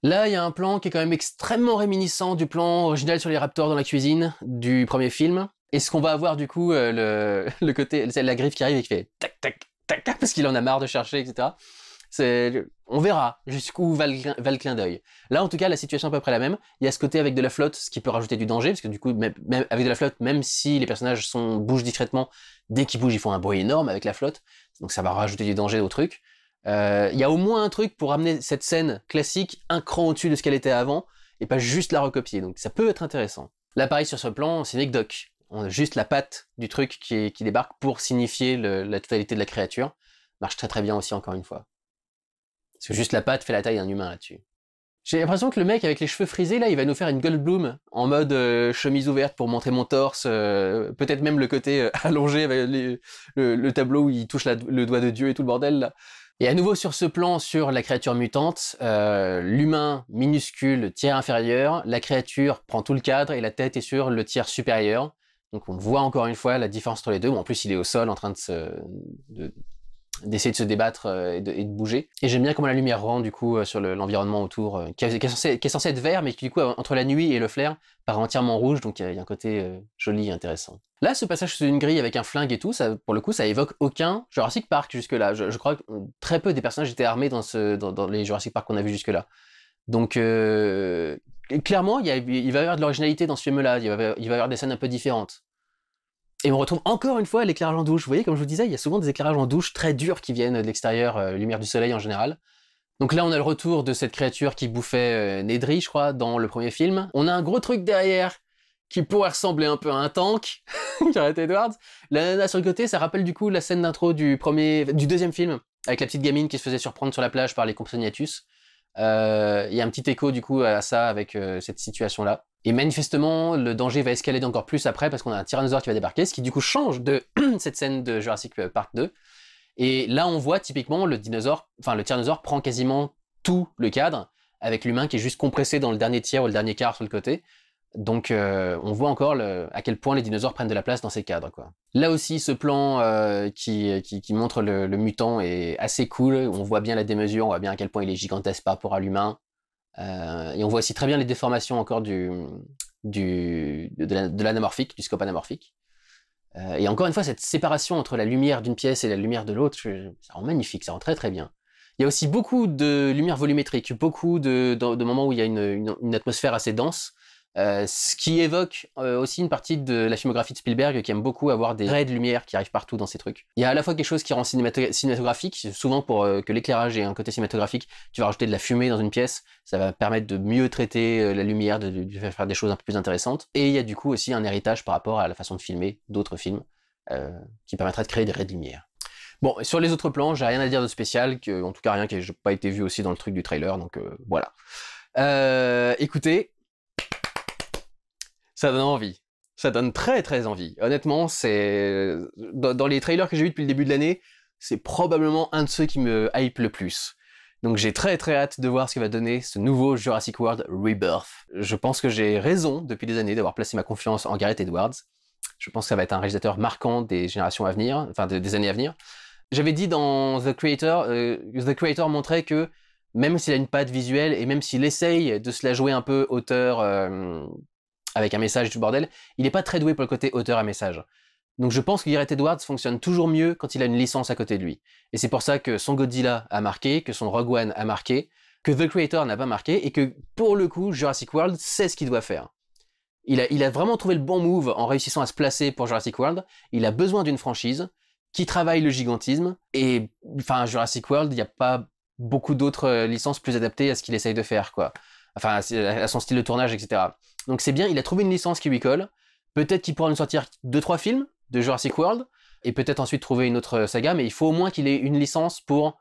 Là, il y a un plan qui est quand même extrêmement réminiscent du plan original sur les raptors dans la cuisine du premier film. Et ce qu'on va avoir du coup, le côté, c'est la griffe qui arrive et qui fait tac tac tac tac parce qu'il en a marre de chercher, etc. On verra jusqu'où va le clin d'œil. Là, en tout cas, la situation est à peu près la même. Il y a ce côté avec de la flotte, ce qui peut rajouter du danger, parce que du coup, même avec de la flotte, même si les personnages bougent discrètement, dès qu'ils bougent, ils font un bruit énorme avec la flotte. Donc ça va rajouter du danger au truc. Il y a au moins un truc pour amener cette scène classique un cran au-dessus de ce qu'elle était avant, et pas juste la recopier. Donc ça peut être intéressant. Là, pareil, sur ce plan, c'est une anecdote. On a juste la patte du truc qui débarque pour signifier la totalité de la créature. Marche très très bien aussi, encore une fois. Parce que juste la patte fait la taille d'un humain là-dessus. J'ai l'impression que le mec avec les cheveux frisés, là, il va nous faire une Goldblum en mode chemise ouverte pour montrer mon torse, peut-être même le côté allongé avec le tableau où il touche le doigt de Dieu et tout le bordel, là. Et à nouveau sur ce plan, sur la créature mutante, l'humain minuscule, tiers inférieur, la créature prend tout le cadre et la tête est sur le tiers supérieur. Donc on voit encore une fois la différence entre les deux. Bon, en plus il est au sol en train d'essayer de se débattre et de bouger. Et j'aime bien comment la lumière rend du coup sur l'environnement autour, qui est censé être vert, mais qui du coup entre la nuit et le flair paraît entièrement rouge, donc il y a un côté joli et intéressant. Là, ce passage sous une grille avec un flingue et tout, ça, pour le coup, ça évoque aucun Jurassic Park jusque-là. Je crois que très peu des personnages étaient armés dans les Jurassic Park qu'on a vu jusque-là. Donc clairement, il va y avoir de l'originalité dans ce film-là, il va y avoir des scènes un peu différentes. Et on retrouve encore une fois l'éclairage en douche. Vous voyez, comme je vous disais, il y a souvent des éclairages en douche très durs qui viennent de l'extérieur, lumière du soleil en général. Donc là, on a le retour de cette créature qui bouffait Nedry, je crois, dans le premier film. On a un gros truc derrière qui pourrait ressembler un peu à un tank, Gareth Edwards. La nana sur le côté, ça rappelle du coup la scène d'intro du deuxième film, avec la petite gamine qui se faisait surprendre sur la plage par les Compsognathus. Il y a un petit écho du coup à ça avec cette situation-là. Et manifestement, le danger va escalader encore plus après parce qu'on a un tyrannosaure qui va débarquer, ce qui du coup change de cette scène de Jurassic Park 2. Et là, on voit typiquement le tyrannosaure prend quasiment tout le cadre, avec l'humain qui est juste compressé dans le dernier tiers ou le dernier quart sur le côté. Donc on voit encore à quel point les dinosaures prennent de la place dans ces cadres, quoi. Là aussi, ce plan qui montre le mutant est assez cool. On voit bien la démesure, on voit bien à quel point il est gigantesque par rapport à l'humain. Et on voit aussi très bien les déformations encore de l'anamorphique, du scope anamorphique. Et encore une fois, cette séparation entre la lumière d'une pièce et la lumière de l'autre, ça rend magnifique, ça rend très très bien. Il y a aussi beaucoup de lumière volumétrique, beaucoup de moments où il y a une atmosphère assez dense, ce qui évoque aussi une partie de la filmographie de Spielberg qui aime beaucoup avoir des raies de lumière qui arrivent partout dans ses trucs. Il y a à la fois quelque chose qui rend cinématographique, souvent pour que l'éclairage ait un côté cinématographique, tu vas rajouter de la fumée dans une pièce, ça va permettre de mieux traiter la lumière, de faire des choses un peu plus intéressantes. Et il y a du coup aussi un héritage par rapport à la façon de filmer d'autres films qui permettra de créer des raies de lumière. Bon, et sur les autres plans, j'ai rien à dire de spécial, en tout cas rien qui n'a pas été vu aussi dans le truc du trailer, donc voilà. Écoutez, ça donne envie. Ça donne très très envie. Honnêtement, c'est dans les trailers que j'ai vus depuis le début de l'année, c'est probablement un de ceux qui me hype le plus. Donc j'ai très très hâte de voir ce que va donner ce nouveau Jurassic World Rebirth. Je pense que j'ai raison depuis des années d'avoir placé ma confiance en Gareth Edwards. Je pense que ça va être un réalisateur marquant des générations à venir, enfin des années à venir. J'avais dit dans The Creator montrait que même s'il a une patte visuelle et même s'il essaye de se la jouer un peu auteur avec un message et tout le bordel, il n'est pas très doué pour le côté auteur à message. Donc je pense que Gareth Edwards fonctionne toujours mieux quand il a une licence à côté de lui. Et c'est pour ça que son Godzilla a marqué, que son Rogue One a marqué, que The Creator n'a pas marqué, et que pour le coup, Jurassic World sait ce qu'il doit faire. Il a vraiment trouvé le bon move en réussissant à se placer pour Jurassic World. Il a besoin d'une franchise qui travaille le gigantisme, et enfin Jurassic World, il n'y a pas beaucoup d'autres licences plus adaptées à ce qu'il essaye de faire, quoi. Enfin, à son style de tournage, etc. Donc c'est bien, il a trouvé une licence qui lui colle. Peut-être qu'il pourra nous sortir 2-3 films de Jurassic World, et peut-être ensuite trouver une autre saga, mais il faut au moins qu'il ait une licence pour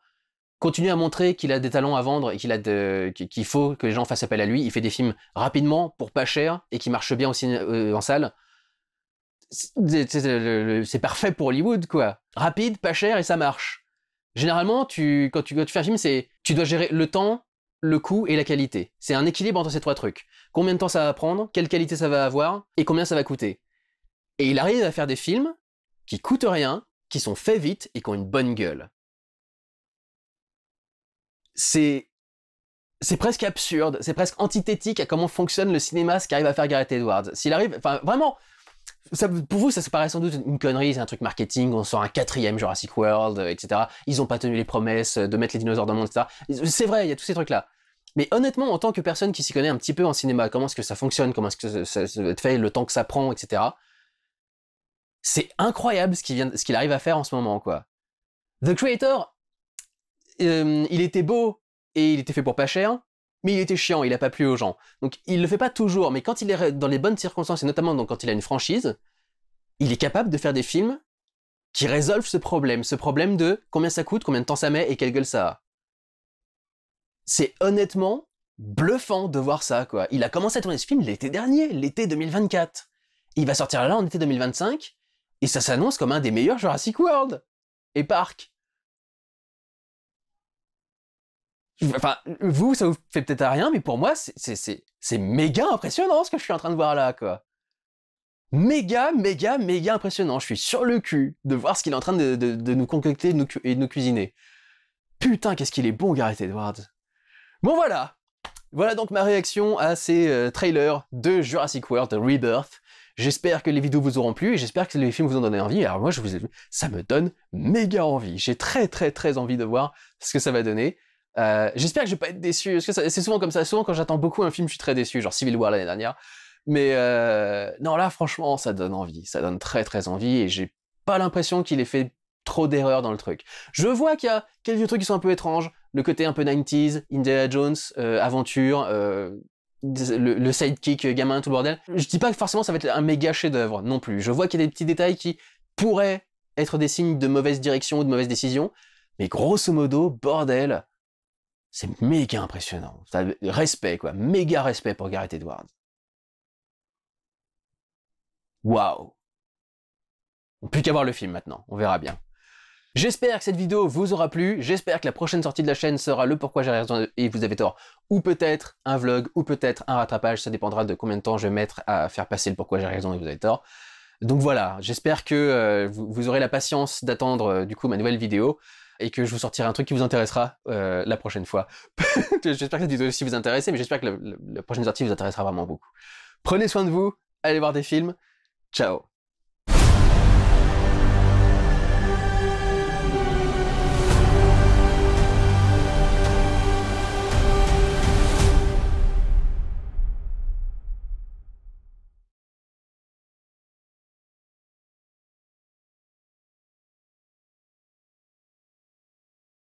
continuer à montrer qu'il a des talents à vendre et qu'il faut que les gens fassent appel à lui. Il fait des films rapidement, pour pas cher, et qui marchent bien aussi en salle. C'est parfait pour Hollywood, quoi. Rapide, pas cher, et ça marche. Généralement, quand tu fais un film, tu dois gérer le temps, le coût et la qualité. C'est un équilibre entre ces 3 trucs. Combien de temps ça va prendre, quelle qualité ça va avoir, et combien ça va coûter. Et il arrive à faire des films qui coûtent rien, qui sont faits vite et qui ont une bonne gueule. C'est presque absurde, c'est presque antithétique à comment fonctionne le cinéma, ce qu'arrive à faire Gareth Edwards. S'il arrive, enfin vraiment, pour vous ça se paraît sans doute une connerie, c'est un truc marketing, on sort un 4e Jurassic World, etc. Ils ont pas tenu les promesses de mettre les dinosaures dans le monde, etc. C'est vrai, il y a tous ces trucs-là. Mais honnêtement, en tant que personne qui s'y connaît un petit peu en cinéma, comment est-ce que ça fonctionne, comment est-ce que ça va être fait, le temps que ça prend, etc. C'est incroyable ce qu'il arrive à faire en ce moment, quoi. The Creator, il était beau et il était fait pour pas cher, mais il était chiant, il a pas plu aux gens. Donc il le fait pas toujours, mais quand il est dans les bonnes circonstances, et notamment donc, quand il a une franchise, il est capable de faire des films qui résolvent ce problème de combien ça coûte, combien de temps ça met et quelle gueule ça a. C'est honnêtement bluffant de voir ça, quoi. Il a commencé à tourner ce film l'été dernier, l'été 2024. Il va sortir là en été 2025, et ça s'annonce comme un des meilleurs Jurassic World et Park. Enfin, vous, ça vous fait peut-être à rien, mais pour moi, c'est méga impressionnant ce que je suis en train de voir là, quoi. Méga impressionnant. Je suis sur le cul de voir ce qu'il est en train de nous concocter et de nous cuisiner. Putain, qu'est-ce qu'il est bon, Gareth Edwards. Bon, voilà. Voilà donc ma réaction à ces trailers de Jurassic World Rebirth. J'espère que les vidéos vous auront plu et j'espère que les films vous ont donné envie. Alors moi, ça me donne méga envie. J'ai très envie de voir ce que ça va donner. J'espère que je vais pas être déçu, parce que c'est souvent comme ça. Souvent quand j'attends beaucoup un film, je suis très déçu, genre Civil War l'année dernière. Mais non, là franchement, ça donne envie. Ça donne très envie et j'ai pas l'impression qu'il ait fait trop d'erreurs dans le truc. Je vois qu'il y a quelques trucs qui sont un peu étranges. Le côté un peu 90s, Indiana Jones, aventure, le sidekick gamin, tout le bordel. Je dis pas que forcément ça va être un méga chef-d'œuvre non plus. Je vois qu'il y a des petits détails qui pourraient être des signes de mauvaise direction ou de mauvaise décision. Mais grosso modo, bordel, c'est méga impressionnant. Respect, quoi. Méga respect pour Gareth Edwards. Waouh. Plus qu'à voir le film maintenant, on verra bien. J'espère que cette vidéo vous aura plu, j'espère que la prochaine sortie de la chaîne sera le pourquoi j'ai raison et vous avez tort, ou peut-être un vlog, ou peut-être un rattrapage, ça dépendra de combien de temps je vais mettre à faire passer le pourquoi j'ai raison et vous avez tort. Donc voilà, j'espère que vous aurez la patience d'attendre du coup ma nouvelle vidéo, et que je vous sortirai un truc qui vous intéressera la prochaine fois. J'espère que cette vidéo aussi vous intéresse, mais j'espère que la prochaine sortie vous intéressera vraiment beaucoup. Prenez soin de vous, allez voir des films, ciao.